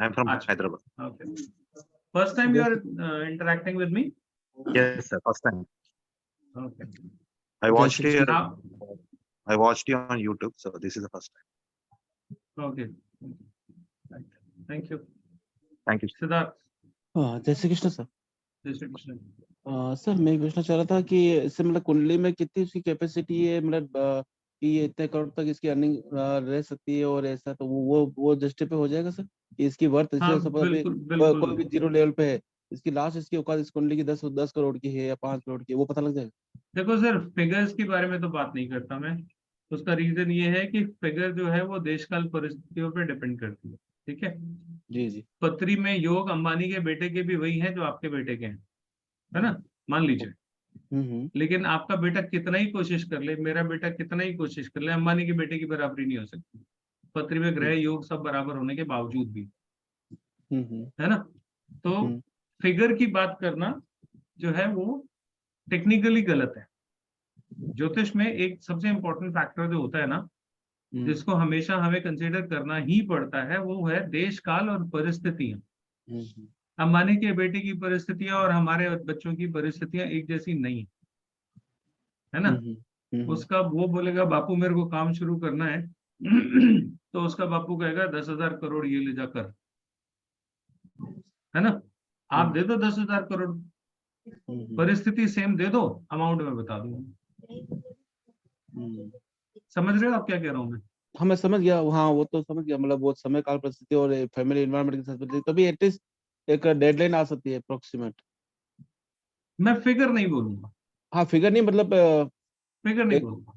I'm from अच्छा। Hyderabad. Okay. First time you are interacting with me? Yes sir, first time. Okay. I watched you. Now, I watched you on YouTube, so this is the first time. okay. Right. Thank you. Thank you. Siddharth, जय Shri Krishna sir. जय Shri Krishna. Sir मैं ये पूछना चाह रहा था कि इससे मतलब कुंडली में कितनी उसकी कैपेसिटी है, मतलब कि ये इतने करोड़ तक इसकी अर्निंग रह सकती है, और ऐसा तो वो दृष्टि पे हो जाएगा सर कि इसकी वर्थ हाँ, इससे बिल्कुल कोई बिल्कुल। भी जीरो लेवल पे है, इसकी लास्ट इसकी औकात इस कुंडली की 10 करोड़ की है या 5 करोड़ की है, वो पता लग जाएगा? देखो सर, फिगर्स के बारे में तो बात नहीं करता मैं। उसका रीजन ये है कि फिगर जो है वो देश काल परिस्थितियों पर डिपेंड करती है। ठीक है जी जी। पत्री में योग अंबानी के बेटे के भी वही हैं जो आपके बेटे के हैं, है ना, मान लीजिए। लेकिन आपका बेटा कितना ही कोशिश कर ले, मेरा बेटा कितना ही कोशिश कर ले, अंबानी के बेटे की बराबरी नहीं हो सकती पत्री में ग्रह योग सब बराबर होने के बावजूद भी, है ना। तो फिगर की बात करना जो है वो टेक्निकली गलत है। ज्योतिष में एक सबसे इंपॉर्टेंट फैक्टर जो होता है ना, जिसको हमेशा हमें कंसीडर करना ही पड़ता है, वो है देश काल और परिस्थितियां। अंबानी के बेटे की परिस्थितियां और हमारे बच्चों की परिस्थितियां एक जैसी नहीं है ना। उसका वो बोलेगा बापू मेरे को काम शुरू करना है तो उसका बापू कहेगा 10,000 करोड़ ये ले जाकर, है ना। आप दे दो 10,000 करोड़, परिस्थिति सेम दे दो, अमाउंट में बता दूंगा। समझ रहे हो आप क्या कह रहा हूँ मैं? हाँ मैं समझ गया, हाँ वो तो समझ गया, मतलब वो समय काल परिस्थिति और फैमिली एनवायरनमेंट के साथ तभी एटलीस्ट एक डेडलाइन आ सकती है अप्रोक्सीमेट। मैं फिगर नहीं बोलूंगा। हाँ फिगर नहीं, मतलब फिगर नहीं बोलूंगा।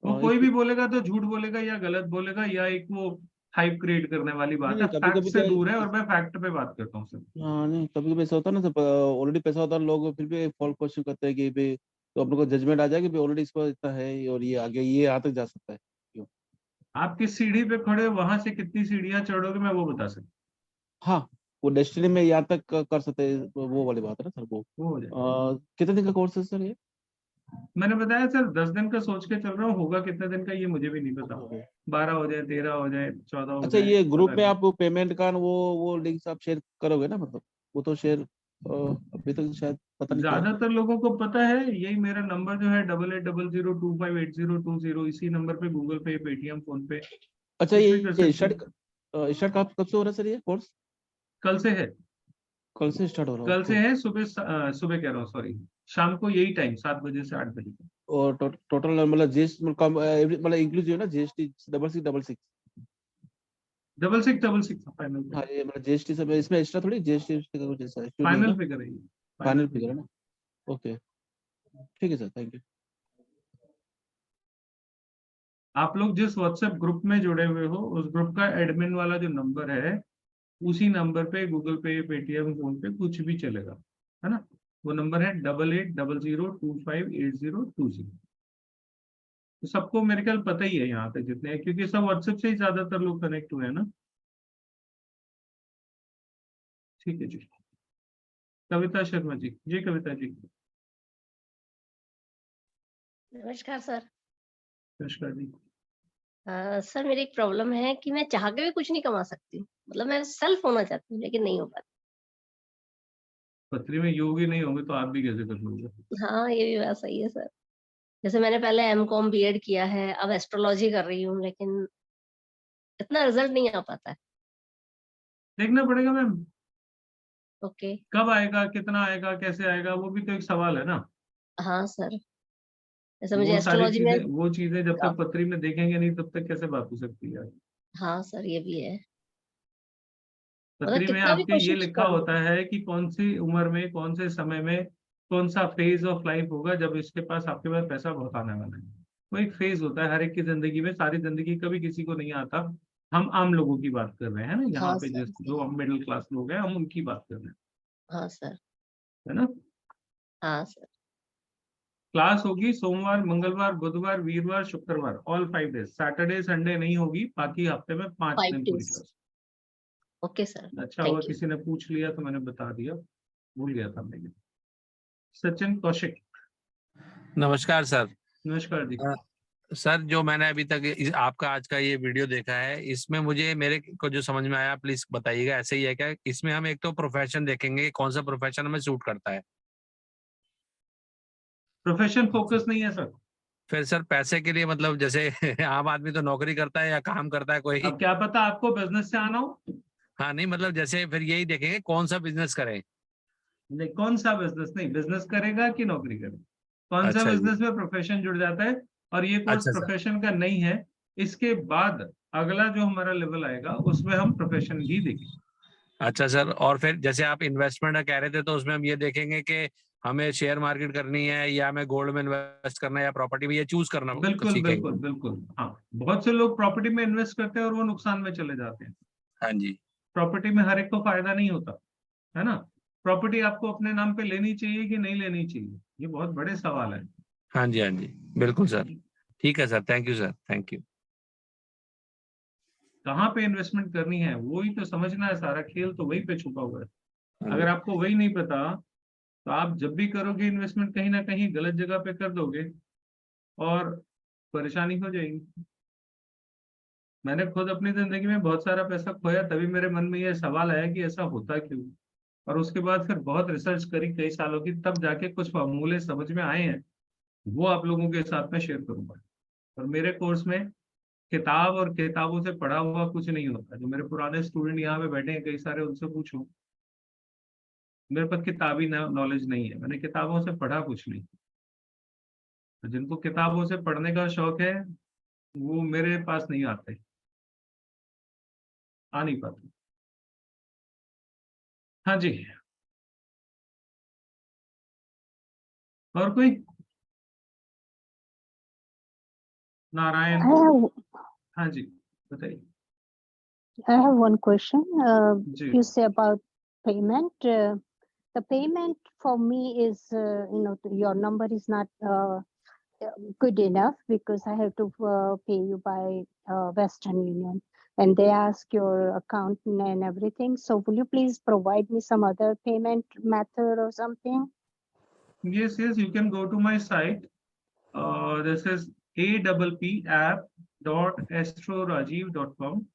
वो कोई भी बोलेगा तो झूठ बोलेगा या गलत बोलेगा या एक वो हाइप क्रिएट करने वाली बात है। फैक्ट से दूर है और मैं फैक्ट पे बात करता हूँ सर। हाँ नहीं, कभी कभी ऐसा होता है ना, ऑलरेडी पैसा होता है, लोग फिर भी फॉल क्वेश्चन करते हैं कि भाई, तो अपने को जजमेंट आ जाए कि ऑलरेडी इसको इतना है और ये आगे ये यहाँ तक जा सकता है। क्यों? आप किस सीढ़ी पे खड़े हो, वहां से कितनी सीढ़ियां चढ़ोगे मैं वो बता सकता। हाँ वो डेस्टिनी में यहाँ तक कर सकते हैं, वो वाली बात है ना सर। वो हो जाए। कितने दिन का कोर्स है सर ये? मैंने बताया सर 10 दिन का सोच के चल रहा हूँ, होगा कितने दिन का ये मुझे भी नहीं पता। 12 हो जाए, 13 हो जाए, 14 हो अच्छा जाए। ये ग्रुप में आप पेमेंट का वो लिंक्स आप शेयर करोगे ना, मतलब वो तो शेयर अभी तक शायद पता नहीं किया। ज्यादातर लोगों को पता है। यही मेरा नंबर जो है 8800258020, इसी नंबर पे गूगल पे, पेटीएम, फोन पे। अच्छा ये शर्ट कब से हो रहा है सर ये कोर्स? कल से है। कल से स्टार्ट हो रहा है? कल से है, सुबह कह रहा हूँ, सॉरी, शाम को यही टाइम 7 बजे से 8 बजे तक। और टोटल मतलब जीएसटी मतलब इंक्लूसिव है ना, जीएसटी 6666? 6666 फाइनल। हाँ ये मतलब जीएसटी सब इसमें एक्स्ट्रा थोड़ी जीएसटी का कुछ ऐसा है? फाइनल फिगर है ये। फाइनल फिगर है ना। ओके ठीक है सर, थैंक यू। आप लोग जिस व्हाट्सएप ग्रुप में जुड़े हुए हो उस ग्रुप का एडमिन वाला जो नंबर है, उसी नंबर पे गूगल पे, पेटीएम, फोन पे कुछ भी चलेगा, है ना। वो नंबर है 8800258020। तो सबको मेरे ख्याल पता ही है यहाँ पे जितने हैं, क्योंकि सब व्हाट्सएप से ही ज्यादातर लोग कनेक्ट हुए हैं ना। ठीक है जी। कविता शर्मा जी। जी कविता जी। नमस्कार सर। नमस्कार जी। सर मेरी एक प्रॉब्लम है कि मैं चाह के भी कुछ नहीं कमा सकती, मतलब मैं सेल्फ होना चाहती हूँ लेकिन नहीं हो पाती। पत्री में योग ही नहीं होंगे तो आप भी कैसे कर लोगे? हाँ ये भी बात सही है सर। जैसे मैंने पहले एमकॉम बीएड किया है, अब एस्ट्रोलॉजी कर रही हूँ, लेकिन इतना रिजल्ट नहीं आ पाता है। देखना पड़ेगा मैम। ओके। कब आएगा, कितना आएगा, कैसे आएगा, वो भी तो एक सवाल है ना। हाँ सर, जैसे मुझे वो सारी एस्ट्रोलॉजी में। चीजें, वो चीजें जब तक पत्री में देखेंगे नहीं तब तक कैसे बात हो सकती है? हाँ सर ये भी है। पत्री में कितना भी आपके ये कोशिश लिखा कर लो। होता है कि कौन सी उम्र में, कौन से समय में, कौन सा फेज ऑफ लाइफ होगा जब इसके पास, आपके पास पैसा बहुत आने वाला है। वो एक फेज होता है हर एक की जिंदगी में, सारी जिंदगी कभी किसी को नहीं आता। हम आम लोगों की बात कर रहे हैं ना यहाँ हाँ पे, सर। जो हम मिडिल क्लास लोग हैं, हम उनकी बात कर रहे हैं, हाँ सर। है ना। हाँ सर। क्लास होगी सोमवार, मंगलवार, बुधवार, वीरवार, शुक्रवार, ऑल 5 डेज। सैटरडे संडे नहीं होगी, बाकी हफ्ते में 5 5 दिन पूरी days। क्लास। Okay sir. अच्छा हुआ थैंक यू। किसी ने पूछ लिया तो मैंने बता दिया, भूल गया था मैं। सचिन कौशिक। नमस्कार सर। नमस्कार जी। सर जो मैंने अभी तक आपका आज का ये वीडियो देखा है, इसमें मुझे, मेरे को जो समझ में आया प्लीज बताइएगा, ऐसे ही है क्या? इसमें हम एक तो प्रोफेशन देखेंगे, कौन सा प्रोफेशन हमें सूट करता है। प्रोफेशन फोकस नहीं है सर। फिर सर पैसे के लिए मतलब जैसे आम आदमी तो नौकरी करता है या काम करता है कोई। अब क्या पता आपको बिजनेस से आना हो। हाँ नहीं, मतलब जैसे फिर यही देखेंगे कौन सा बिजनेस करें। नहीं, कौन सा बिजनेस नहीं, बिजनेस करेगा कि नौकरी करेगा, कौन सा अच्छा जी। बिजनेस में प्रोफेशन जुड़ जाता है। और ये कोर्स अच्छा सर। प्रोफेशन का नहीं है। इसके बाद अगला जो हमारा लेवल आएगा उसमें हम प्रोफेशन भी देखेंगे। अच्छा सर, और फिर जैसे आप इन्वेस्टमेंट का कह रहे थे, तो उसमें हम ये देखेंगे कि हमें शेयर मार्केट करनी है या हमें गोल्ड में इन्वेस्ट करना है या प्रॉपर्टी में, ये चूज करना बिल्कुल सीखेंगे। बिल्कुल बिल्कुल। हाँ, बहुत से लोग प्रॉपर्टी में इन्वेस्ट करते हैं और वो नुकसान में चले जाते हैं। हाँ जी। प्रॉपर्टी में हर एक को फायदा नहीं होता है ना। प्रॉपर्टी आपको अपने नाम पे लेनी चाहिए कि नहीं लेनी चाहिए, ये बहुत बड़े सवाल है। हाँ जी, हाँ जी, बिल्कुल सर। ठीक है sir, thank you sir, thank you. कहाँ पे इन्वेस्टमेंट करनी है वही तो समझना है, सारा खेल तो वही पे छुपा हुआ है। हाँ अगर जी। आपको वही नहीं पता तो आप जब भी करोगे इन्वेस्टमेंट कहीं ना कहीं गलत जगह पे कर दोगे और परेशानी हो जाएगी। मैंने खुद अपनी जिंदगी में बहुत सारा पैसा खोया, तभी मेरे मन में ये सवाल आया कि ऐसा होता क्यों। और उसके बाद फिर बहुत रिसर्च करी कई सालों की, तब जाके कुछ फॉर्मूले समझ में आए हैं, वो आप लोगों के साथ में शेयर करूंगा। और मेरे कोर्स में किताब और किताबों से पढ़ा हुआ कुछ नहीं होता। जो मेरे पुराने स्टूडेंट यहाँ पे बैठे हैं कई सारे, उनसे पूछो, मेरे पास किताबी नॉलेज नहीं है, मैंने किताबों से पढ़ा कुछ नहीं। तो जिनको किताबों से पढ़ने का शौक है वो मेरे पास नहीं आते, आ नहीं पाते। हाँ जी, और कोई? नारायण। हाँ जी, बताइए। I have one question. जी। You say about payment. The payment for me is, your number is not good enough because I have to pay you by Western Union, and they ask your account and everything. So will you please provide me some other payment method or something? Yes, you can go to my site. This is apppp.astrorajiv.com.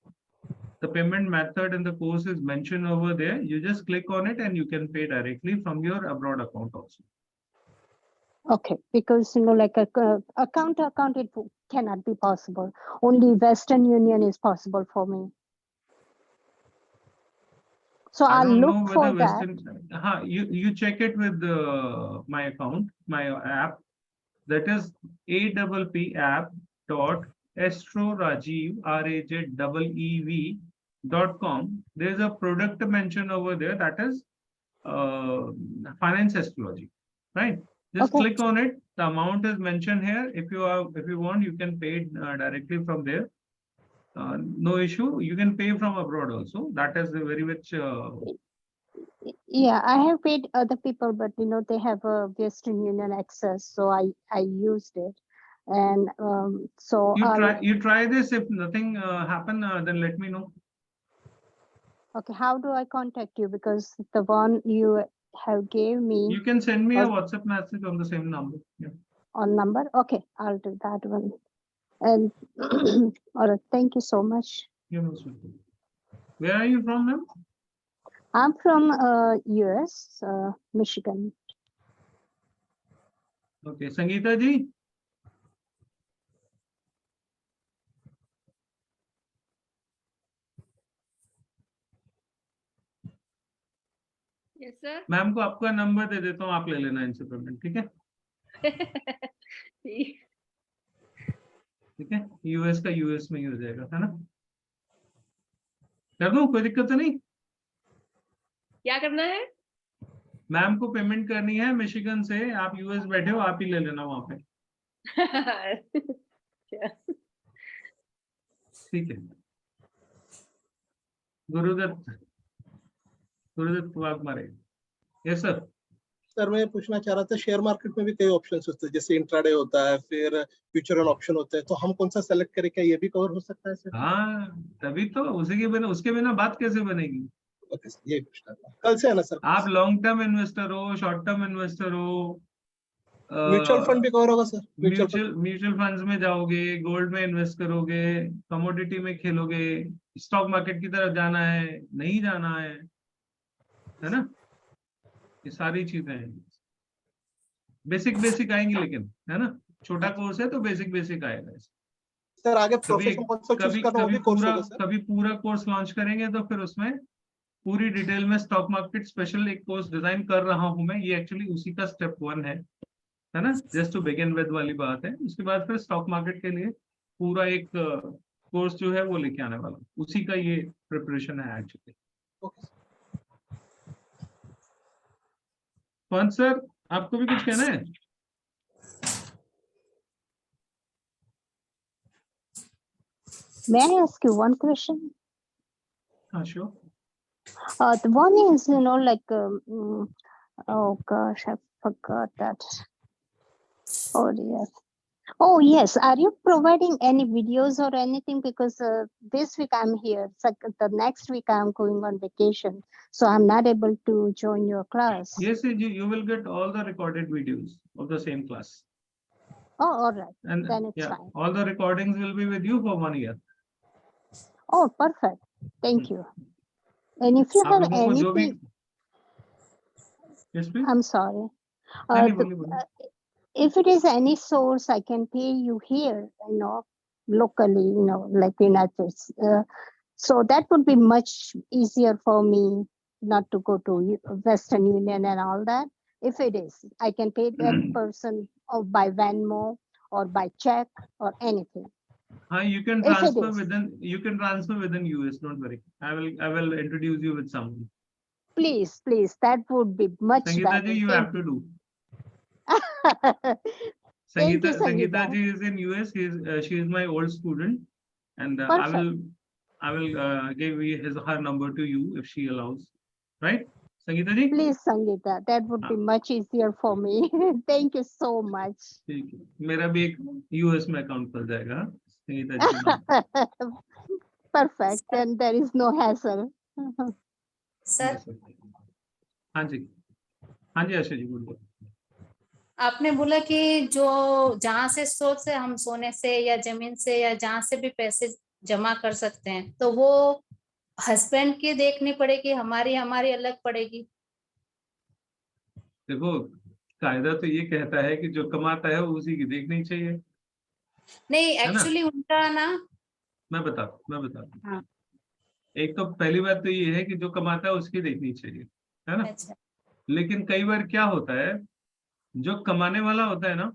The payment method in the course is mentioned over there. You just click on it and you can pay directly from your abroad account also. Okay, because like a account it cannot be possible. Only Western Union is possible for me. So I I'll don't look know for whether that. Western. You check it with my account, my app. That is apppp.astrorajiv.com. There is a product mentioned over there, that is finance astrology, right? Just click on it. The amount is mentioned here. If you want, you can pay it directly from there. No issue. You can pay from abroad also. That is very much. Yeah, I have paid other people, but they have a Western Union access, so I used it, and so you try this. If nothing happen, then let me know. Okay, how do I contact you? Because the one you have gave me. You can send me a WhatsApp message on the same number. Yeah. On number? Okay, I'll do that one. And all right, thank you so much. You're most welcome. Where are you from, ma'am? I'm from US, Michigan. Okay, Sangeeta ji. Yes sir. Ma'am को आपका number दे देता हूँ, आप ले लेना इनसे payment, ठीक है? ठीक है, यूएस का यूएस में ही हो जाएगा, है ना? कर दूं, कोई दिक्कत तो नहीं? क्या करना है? मैम को पेमेंट करनी है मिशिगन से, आप यूएस बैठे हो, आप ही ले लेना वहां पे। ठीक है। Gurudutt Waghmare. Yes sir. Sir मैं पूछना चाह रहा था, शेयर मार्केट में भी कई ऑप्शंस होते हैं, जैसे इंट्राडे होता है, फिर फ्यूचर एंड ऑप्शन होते हैं, तो हम कौन सा सेलेक्ट करें, क्या ये भी कवर हो सकता है सर? हाँ, तभी तो उसके बिना बात कैसे बनेगी? ओके सर, ये पूछना था। कल से है ना सर? आप लॉन्ग टर्म इन्वेस्टर हो, शॉर्ट टर्म इन्वेस्टर हो, म्यूचुअल फंड भी कवर होगा सर? म्यूचुअल फंड्स में जाओगे, गोल्ड में इन्वेस्ट करोगे, कमोडिटी में खेलोगे, स्टॉक मार्केट की तरफ जाना है, नहीं जाना है ना? ये सारी चीजें हैं। बेसिक आएंगी लेकिन, है ना? छोटा कोर्स है तो बेसिक आएगा। सर आगे प्रोफेशन कौन सा चूज करना, वो भी कोर्स होगा सर? कभी पूरा कोर्स लॉन्च करेंगे तो फिर उसमें पूरी डिटेल में स्टॉक मार्केट स्पेशल एक कोर्स डिजाइन कर रहा हूं मैं। ये एक्चुअली उसी का स्टेप 1 है ना? जस्ट टू बिगिन विद वाली बात है। उसके बाद फिर स्टॉक मार्केट के लिए पूरा एक कोर्स जो है वो लेके आने वाला, उसी का ये प्रिपरेशन है एक्चुअली। कौन सर, आपको भी कुछ कहना है? May I ask you one question? हाँ, sure. The one is, like, oh gosh, I forgot that. Oh dear. Oh yes, are you providing any videos or anything? Because this week I'm here. The next week I'm going on vacation, so I'm not able to join your class. Yes, you will get all the recorded videos of the same class. Oh, all right. And then it's yeah, fine. all the recordings will be with you for 1 year. Oh, perfect. Thank you. And if you आप have लोगों को जो भी, anything, yes please. I'm sorry. नहीं, The- बोलिए। if it is any source I can pay you here, locally, like United States, so that would be much easier for me not to go to Western Union and all that. If it is, I can pay that person or by Venmo or by check or anything. You can If it transfer is. within US. Don't worry. I will introduce you with someone. Please, that would be much Sangeeta better. ji, you Thank have to do. Thank you, Sangeeta Sangeeta. ji is in US. She is my old student, and Perfect. I will give her number to you if she allows. Right, Sangeeta ji? Please, Sangeeta, that would be much easier for me. Thank you so much. ठीक है, मेरा भी एक US में account खुल जाएगा संगीता जी के नाम। Perfect. Then there is no hassle. Sir हाँ जी आशा जी बोलिए। आपने बोला कि जो जहाँ से स्रोत से हम सोने से या जमीन से या जहाँ से भी पैसे जमा कर सकते हैं, तो वो हस्बैंड की देखनी पड़ेगी, हमारी अलग पड़ेगी? देखो, कायदा तो ये कहता है कि जो कमाता है वो उसी की देखनी चाहिए। नहीं, एक्चुअली उनका ना, मैं बता हाँ। एक तो पहली बात तो ये है कि जो कमाता है उसकी देखनी चाहिए, है ना? अच्छा। लेकिन कई बार क्या होता है, जो कमाने वाला होता है ना,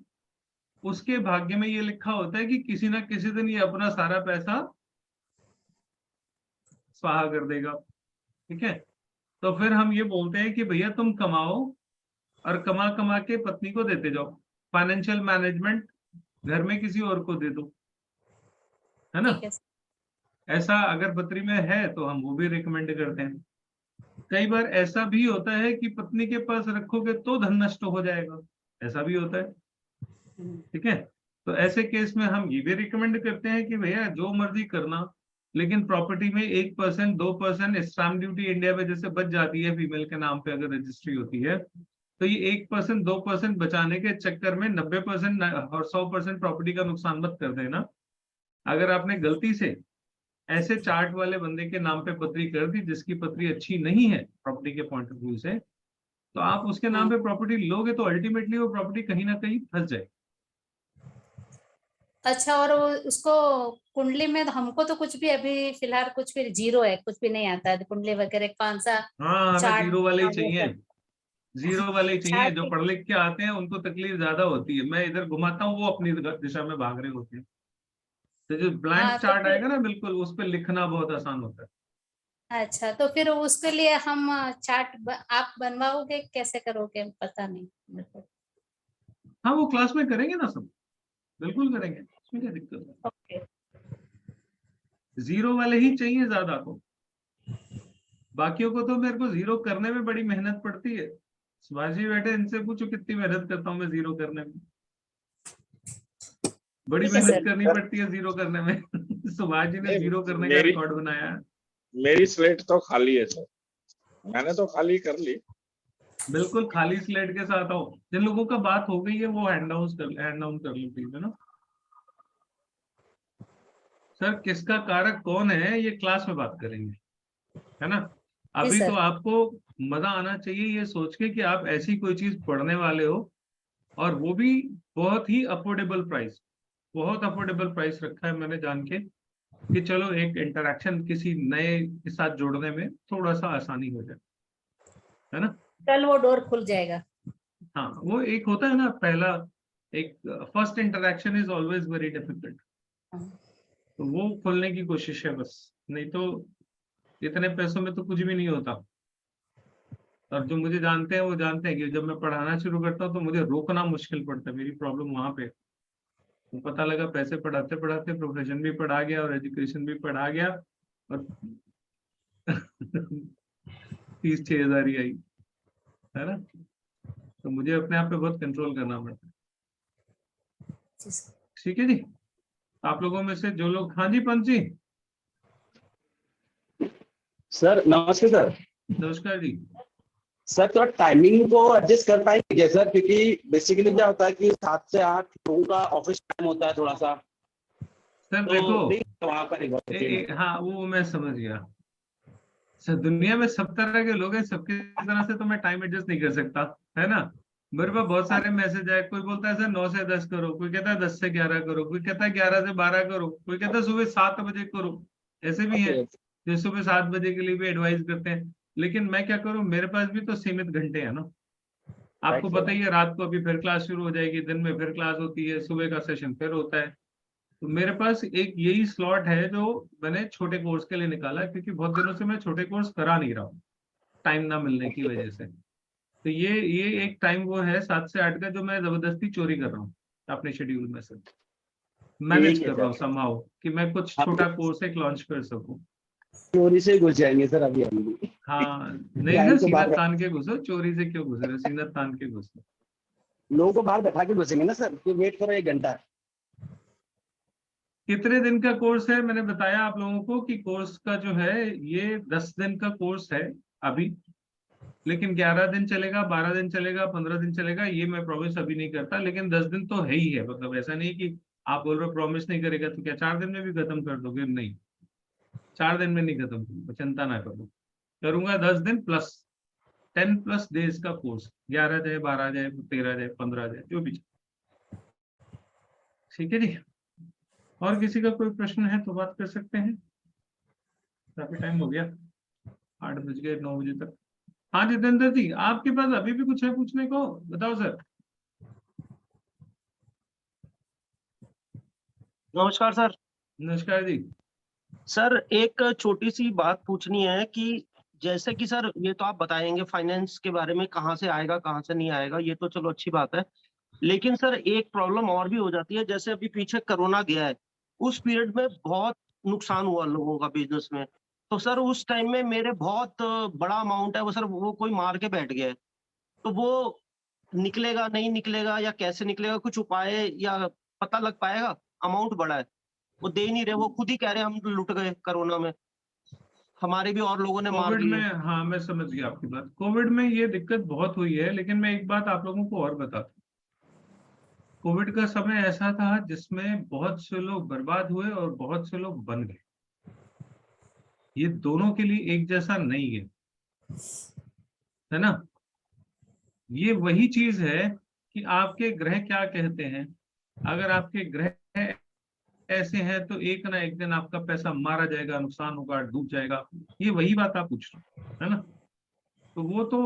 उसके भाग्य में ये लिखा होता है कि किसी ना किसी दिन ये अपना सारा पैसा स्वाहा कर देगा। ठीक है, तो फिर हम ये बोलते हैं कि भैया तुम कमाओ और कमा के पत्नी को देते जाओ, फाइनेंशियल मैनेजमेंट घर में किसी और को दे दो, है ना? ऐसा अगर पत्री में है तो हम वो भी रिकमेंड करते हैं। कई बार ऐसा भी होता है कि पत्नी के पास रखोगे तो धन नष्ट हो जाएगा, ऐसा भी होता है। ठीक है, तो ऐसे केस में हम ये भी रिकमेंड करते हैं कि भैया जो मर्जी करना, लेकिन प्रॉपर्टी में 1% 2% स्टैम्प ड्यूटी इंडिया में जैसे बच जाती है फीमेल के नाम पे अगर रजिस्ट्री होती है, तो ये 1% 2% बचाने के चक्कर में 90% और 100% प्रॉपर्टी का नुकसान मत कर देना। अगर आपने गलती से ऐसे चार्ट वाले बंदे के नाम पे पत्री कर दी जिसकी पत्री अच्छी नहीं है प्रॉपर्टी के पॉइंट ऑफ व्यू से, तो आप उसके नाम पे प्रॉपर्टी लोगे तो अल्टीमेटली वो प्रॉपर्टी कहीं ना कहीं फंस जाए। अच्छा, और उसको कुंडली में हमको तो कुछ भी अभी फिलहाल कुछ भी जीरो है, कुछ भी नहीं आता है कुंडली वगैरह, कौन सा हमें जीरो वाले ही चाहिए, जीरो वाले ही चाहिए। चार्ट जो पढ़ लिख के आते हैं उनको तकलीफ ज्यादा होती है, मैं इधर घुमाता हूँ वो अपनी दिशा में भाग रहे होते हैं। तो जो ब्लैंक चार्ट आएगा ना, बिल्कुल उस पर लिखना बहुत आसान होता है। अच्छा, तो फिर उसके लिए हम चार्ट आप बनवाओगे, कैसे करोगे, पता नहीं मेरे को। हाँ वो क्लास में करेंगे ना सब, बिल्कुल करेंगे, इसमें क्या दिक्कत है। ओके। जीरो वाले ही चाहिए ज्यादा को, बाकियों को तो मेरे को जीरो करने में बड़ी मेहनत पड़ती है। सुभाष जी बैठे, इनसे पूछो कितनी मेहनत करता हूँ मैं जीरो करने में, बड़ी ठीक है मेहनत सर। करनी पड़ती है जीरो करने में। सुभाष जी ने जीरो करने का मेरी रिकॉर्ड बनाया है। मेरी स्लेट तो खाली है सर, मैंने तो खाली कर ली। बिल्कुल खाली स्लेट के साथ आओ, जिन लोगों का बात हो गई है वो हैंड डाउन कर लो प्लीज, है ना। सर किसका कारक कौन है ये क्लास में बात करेंगे, है ना। जी अभी तो सर। आपको मजा आना चाहिए ये सोच के कि आप ऐसी कोई चीज पढ़ने वाले हो, और वो भी बहुत ही अफोर्डेबल प्राइस, बहुत अफोर्डेबल प्राइस रखा है मैंने जान के, कि चलो एक इंटरेक्शन किसी नए के साथ जोड़ने में थोड़ा सा आसानी हो जाए, है ना। कल वो डोर खुल जाएगा। हाँ वो एक होता है ना, पहला एक first interaction is always very difficult, तो वो खोलने की कोशिश है बस, नहीं तो इतने पैसों में तो कुछ भी नहीं होता। और जो मुझे जानते हैं वो जानते हैं कि जब मैं पढ़ाना शुरू करता हूँ तो मुझे रोकना मुश्किल पड़ता है, मेरी प्रॉब्लम वहां पे। तो पता लगा पैसे पढ़ाते पढ़ाते प्रोफेशन भी पढ़ा गया और एजुकेशन भी पढ़ा गया, और फीस 6,000 ही आई, है ना। तो मुझे अपने आप पे बहुत कंट्रोल करना पड़ता है। ठीक है जी, आप लोगों में से जो लोग, हाँ जी पंत जी। सर नमस्ते सर। नमस्कार जी। सर थोड़ा टाइमिंग को एडजस्ट कर पाएंगे क्या सर, क्योंकि बेसिकली क्या होता है कि 7 से 8 लोगों का ऑफिस टाइम होता है थोड़ा सा, सर तो देखो वहाँ पर एक बार हाँ वो मैं समझ गया। सर दुनिया में सब तरह के लोग हैं, सबकी तरह से तो मैं टाइम एडजस्ट नहीं कर सकता, है ना। मेरे पास बहुत सारे मैसेज आए, कोई बोलता है सर 9 से 10 करो, कोई कहता है 10 से 11 करो, कोई कहता है 11 से 12 करो, कोई कहता है सुबह 7 बजे करो। ऐसे भी हैं जो सुबह 7 बजे के लिए भी एडवाइस करते हैं, लेकिन मैं क्या करूं, मेरे पास भी तो सीमित घंटे हैं ना। आपको पता ही है, रात को अभी फिर क्लास शुरू हो जाएगी, दिन में फिर क्लास होती है, सुबह का सेशन फिर होता है। तो मेरे पास एक यही स्लॉट है जो मैंने छोटे कोर्स के लिए निकाला, क्योंकि बहुत दिनों से मैं छोटे कोर्स करा नहीं रहा हूँ, टाइम ना मिलने की वजह से। तो ये एक टाइम वो है 7 से 8 का, जो मैं जबरदस्ती चोरी कर रहा हूँ अपने शेड्यूल में से, मैनेज कर रहा हूँ समहाउ, कि मैं कुछ छोटा कोर्स एक लॉन्च कर सकूं। चोरी से घुस जाएंगे सर अभी हम भी। हाँ नहीं सर, सीधा तान के घुसो, चोरी से क्यों घुस रहे हो, सीधा तान के घुसो। लोगों को बाहर बैठा के घुसेंगे ना सर, कि वेट करो 1 घंटा। कितने दिन का कोर्स है, मैंने बताया आप लोगों को कि कोर्स का जो है ये 10 दिन का कोर्स है अभी, लेकिन 11 दिन चलेगा, 12 दिन चलेगा, 15 दिन चलेगा, ये मैं प्रॉमिस अभी नहीं करता, लेकिन 10 दिन तो है ही है। मतलब ऐसा नहीं कि आप बोल रहे हो प्रॉमिस नहीं करेगा तो क्या 4 दिन में भी खत्म कर दोगे, नहीं 4 दिन में नहीं खत्म करूंगा, चिंता ना करो, करूंगा 10 दिन प्लस 10+ डेज का कोर्स, 11 जाए, 12 जाए, 13 जाए, 15 जाए, जो भी। ठीक है जी, और किसी का कोई प्रश्न है तो बात कर सकते हैं, काफी टाइम हो गया, 8 बज गए, 9 बजे तक। हाँ जितेंद्र जी, आपके पास अभी भी कुछ है पूछने को, बताओ सर। नमस्कार सर। नमस्कार जी। सर एक छोटी सी बात पूछनी है कि जैसे कि सर ये तो आप बताएंगे फाइनेंस के बारे में, कहाँ से आएगा कहाँ से नहीं आएगा, ये तो चलो अच्छी बात है, लेकिन सर एक प्रॉब्लम और भी हो जाती है। जैसे अभी पीछे कोरोना गया है, उस पीरियड में बहुत नुकसान हुआ लोगों का बिजनेस में, तो सर उस टाइम में मेरे बहुत बड़ा अमाउंट है वो सर, वो कोई मार के बैठ गया है, तो वो निकलेगा नहीं निकलेगा या कैसे निकलेगा, कुछ उपाय या पता लग पाएगा? अमाउंट बड़ा है, वो दे ही नहीं रहे, वो खुद ही कह रहे हैं हम लुट गए कोरोना में, हमारे भी और लोगों ने मार कोविड में, दिए। हाँ मैं समझ गया आपकी बात, कोविड में ये दिक्कत बहुत हुई है, लेकिन मैं एक बात आप लोगों को और बताता हूँ। कोविड का समय ऐसा था जिसमें बहुत से लोग बर्बाद हुए और बहुत से लोग बन गए, ये दोनों के लिए एक जैसा नहीं है ना। ये वही चीज है कि आपके ग्रह क्या कहते हैं, अगर आपके ग्रह ऐसे हैं तो एक ना एक दिन आपका पैसा मारा जाएगा, नुकसान होगा, डूब जाएगा, ये वही बात आप पूछ रहे हो, है ना। तो वो तो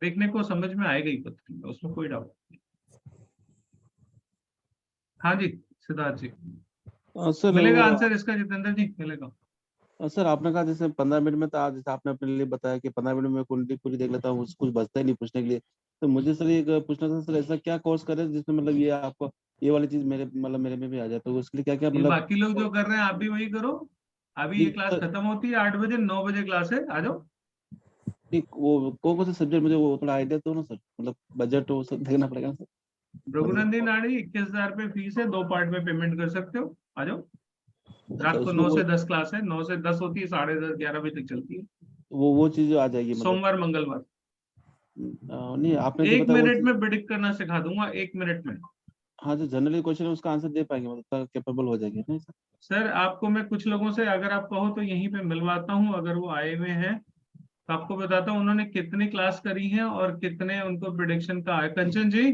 देखने को समझ में आएगा ही पत्र में, उसमें कोई डाउट नहीं। हाँ जी सिद्धार्थ जी, सर मिलेगा आंसर इसका जितेंद्र जी, मिलेगा। सर आपने कहा जैसे 15 मिनट में, तो आज जैसे आपने अपने लिए बताया कि 15 मिनट में कुंडली पूरी देख लेता हूँ, कुछ बचता ही नहीं पूछने के लिए। तो मुझे सर एक पूछना था सर, ऐसा क्या कोर्स करें जिसमें मतलब ये आपको ये वाली चीज मेरे में भी आ जाए, तो उसके लिए क्या क्या ये मतलब। बाकी लोग जो कर रहे हैं आप भी वही करो। अभी ये क्लास खत्म होती है 8 बजे, 9 बजे क्लास है, आ जाओ। नहीं, वो कौन से सब्जेक्ट, मुझे वो थोड़ा आइडिया तो ना सर, मतलब बजट वो सब देखना पड़ेगा ना सर। रघुनंदन नाड़ी 21,000 रुपये फीस है, 2 पार्ट में पेमेंट कर सकते हो, आ जाओ। रात को उसमें 9 वो से 10 क्लास है, 9 से 10 होती है, 10:30 11 बजे तक चलती है। वो चीज आ जाएगी मतलब। सोमवार मंगलवार। नहीं आपने जो 1 बताया वो मिनट चीज। में प्रेडिक्ट करना सिखा दूंगा, 1 मिनट में। हाँ, जो जनरली क्वेश्चन है उसका आंसर दे पाएंगे, मतलब कैपेबल हो जाएंगे नहीं सर। सर आपको मैं कुछ लोगों से, अगर आप कहो तो यहीं पे मिलवाता हूँ, अगर वो आए हुए हैं तो आपको बताता हूँ उन्होंने कितनी क्लास करी है और कितने उनको प्रिडिक्शन का है। कंचन जी,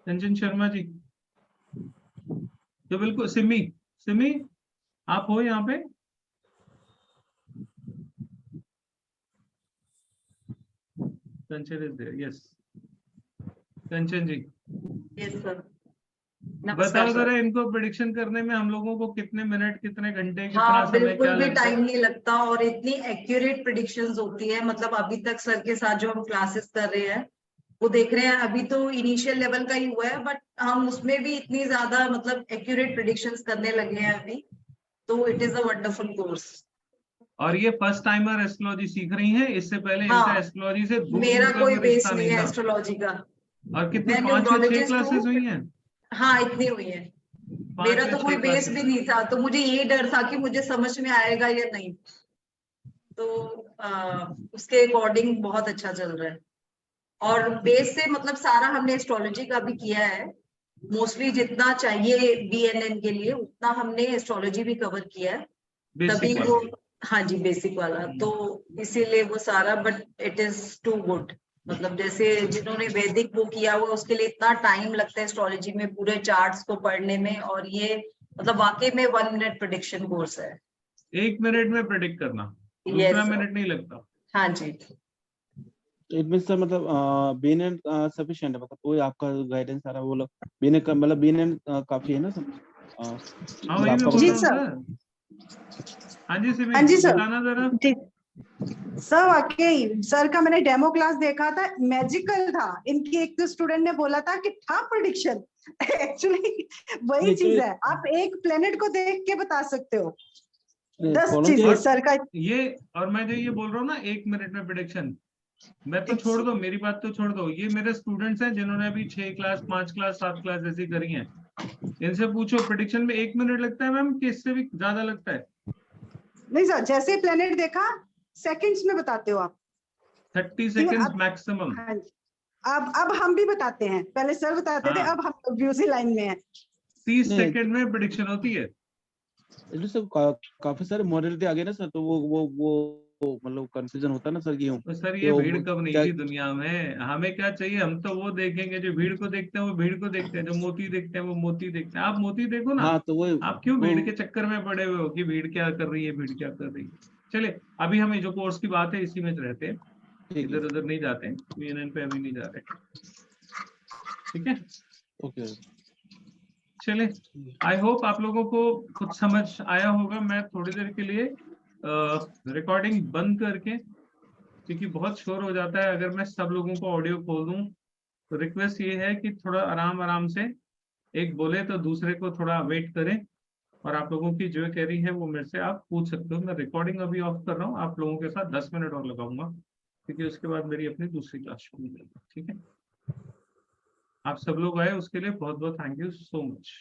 कंचन शर्मा जी, तो बिल्कुल सिमी, सिमी आप हो यहाँ पे? Kanchan is there, yes. Kanchan ji, yes sir. बताओ जरा इनको प्रिडिक्शन करने में हम लोगों को कितने मिनट, कितने घंटे, कितना हाँ, समय बिल्कुल क्या भी लगता है? टाइम नहीं लगता और इतनी एक्यूरेट प्रिडिक्शंस होती है। मतलब अभी तक सर के साथ जो हम क्लासेस कर रहे हैं वो देख रहे हैं, अभी तो इनिशियल लेवल का ही हुआ है, बट हम उसमें भी इतनी ज्यादा मतलब एक्यूरेट प्रिडिक्शंस करने लगे हैं अभी। तो it is a wonderful course. और ये फर्स्ट टाइमर एस्ट्रोलॉजी सीख रही हैं, इससे पहले इनका हाँ, एस्ट्रोलॉजी से दूर मेरा दूर कोई तक बेस रिश्ता नहीं नहीं है था। एस्ट्रोलॉजी का। और कितनी, मैं 5 या 6 न्यूमरोलॉजिस्ट क्लासेस हूँ। हुई हैं? हाँ, इतनी हुई है। 5 मेरा या तो 6 कोई बेस क्लासेस। भी नहीं था, तो मुझे ये डर था कि मुझे समझ में आएगा या नहीं। तो उसके अकॉर्डिंग बहुत अच्छा चल रहा है। और बेस से मतलब सारा हमने एस्ट्रोलॉजी का भी किया है। मोस्टली जितना चाहिए बीएनएन के लिए उतना हमने एस्ट्रोलॉजी भी कवर किया है, तभी बेसिक वो। वाला। हाँ जी, बेसिक वाला। तो इसीलिए वो सारा, but it is too good. मतलब जैसे जिन्होंने वैदिक वो किया हुआ उसके लिए इतना टाइम लगता है एस्ट्रोलॉजी में पूरे चार्ट्स को पढ़ने में, और ये मतलब वाकई में 1 मिनट प्रेडिक्शन कोर्स है। 1 मिनट में प्रेडिक्ट करना, दूसरा यस, मिनट नहीं लगता। हाँ जी। इट मीन सर मतलब बीएनएन सफिशिएंट है, मतलब कोई आपका गाइडेंस आ रहा है वो लोग बीएनएन का, मतलब बीएनएन काफी है ना सर। हाँ वही मैं बोल रहा हूँ सर। हाँ जी सिमी, हाँ जी सर। बताना जरा। सर वाकई सर का मैंने डेमो क्लास देखा था, मैजिकल था। इनकी एक तो स्टूडेंट ने बोला था कि था प्रेडिक्शन। एक्चुअली वही चीज है, आप एक प्लेनेट को देख के बता सकते हो 10 चीजें सर का। ये और मैं जो ये बोल रहा हूँ ना 1 मिनट में प्रेडिक्शन, मैं तो छोड़ दो, मेरी बात तो छोड़ दो, ये मेरे स्टूडेंट्स हैं जिन्होंने अभी 6 क्लास 5 क्लास 7 क्लास ऐसी करी हैं। इनसे पूछो प्रेडिक्शन में 1 मिनट लगता है मैम कि इससे भी ज्यादा लगता है? नहीं सर, जैसे प्लेनेट देखा सेकंड्स में बताते हो आप। 30 सेकंड्स मैक्सिमम। हाँ जी, अब हम भी बताते हैं, पहले सर बताते थे, अब हम उसी लाइन में हैं। 30 सेकंड में प्रेडिक्शन होती है। काफी सारे मॉडलिटी आ गए ना सर, तो वो मतलब कंफ्यूजन होता है ना सर की। तो सर ये भीड़ कब नहीं थी दुनिया में? हमें क्या चाहिए, हम तो वो देखेंगे जो भीड़ को देखते हैं, वो भीड़ को देखते हैं, जो मोती देखते हैं वो मोती देखते हैं। आप मोती देखो ना। हाँ, तो वो आप क्यों भीड़ के चक्कर में पड़े हुए हो कि भीड़ क्या कर रही है, भीड़ क्या कर रही है? चलिए अभी हम जो कोर्स की बात है इसी में रहते हैं, इधर उधर नहीं जाते, बीएनएन पे अभी नहीं जा रहे, ठीक है? ओके, चले, आई होप आप लोगों को कुछ समझ आया होगा। मैं थोड़ी देर के लिए रिकॉर्डिंग बंद करके, क्योंकि बहुत शोर हो जाता है अगर मैं सब लोगों को ऑडियो खोल दूं, तो रिक्वेस्ट ये है कि थोड़ा आराम आराम से एक बोले तो दूसरे को थोड़ा वेट करें, और आप लोगों की जो क्वेरी है वो मेरे से आप पूछ सकते हो। मैं रिकॉर्डिंग अभी ऑफ कर रहा हूँ, आप लोगों के साथ 10 मिनट और लगाऊंगा, क्योंकि उसके बाद मेरी अपनी दूसरी क्लास शुरू हो जाएगी, ठीक है? आप सब लोग आए उसके लिए बहुत बहुत थैंक यू सो मच।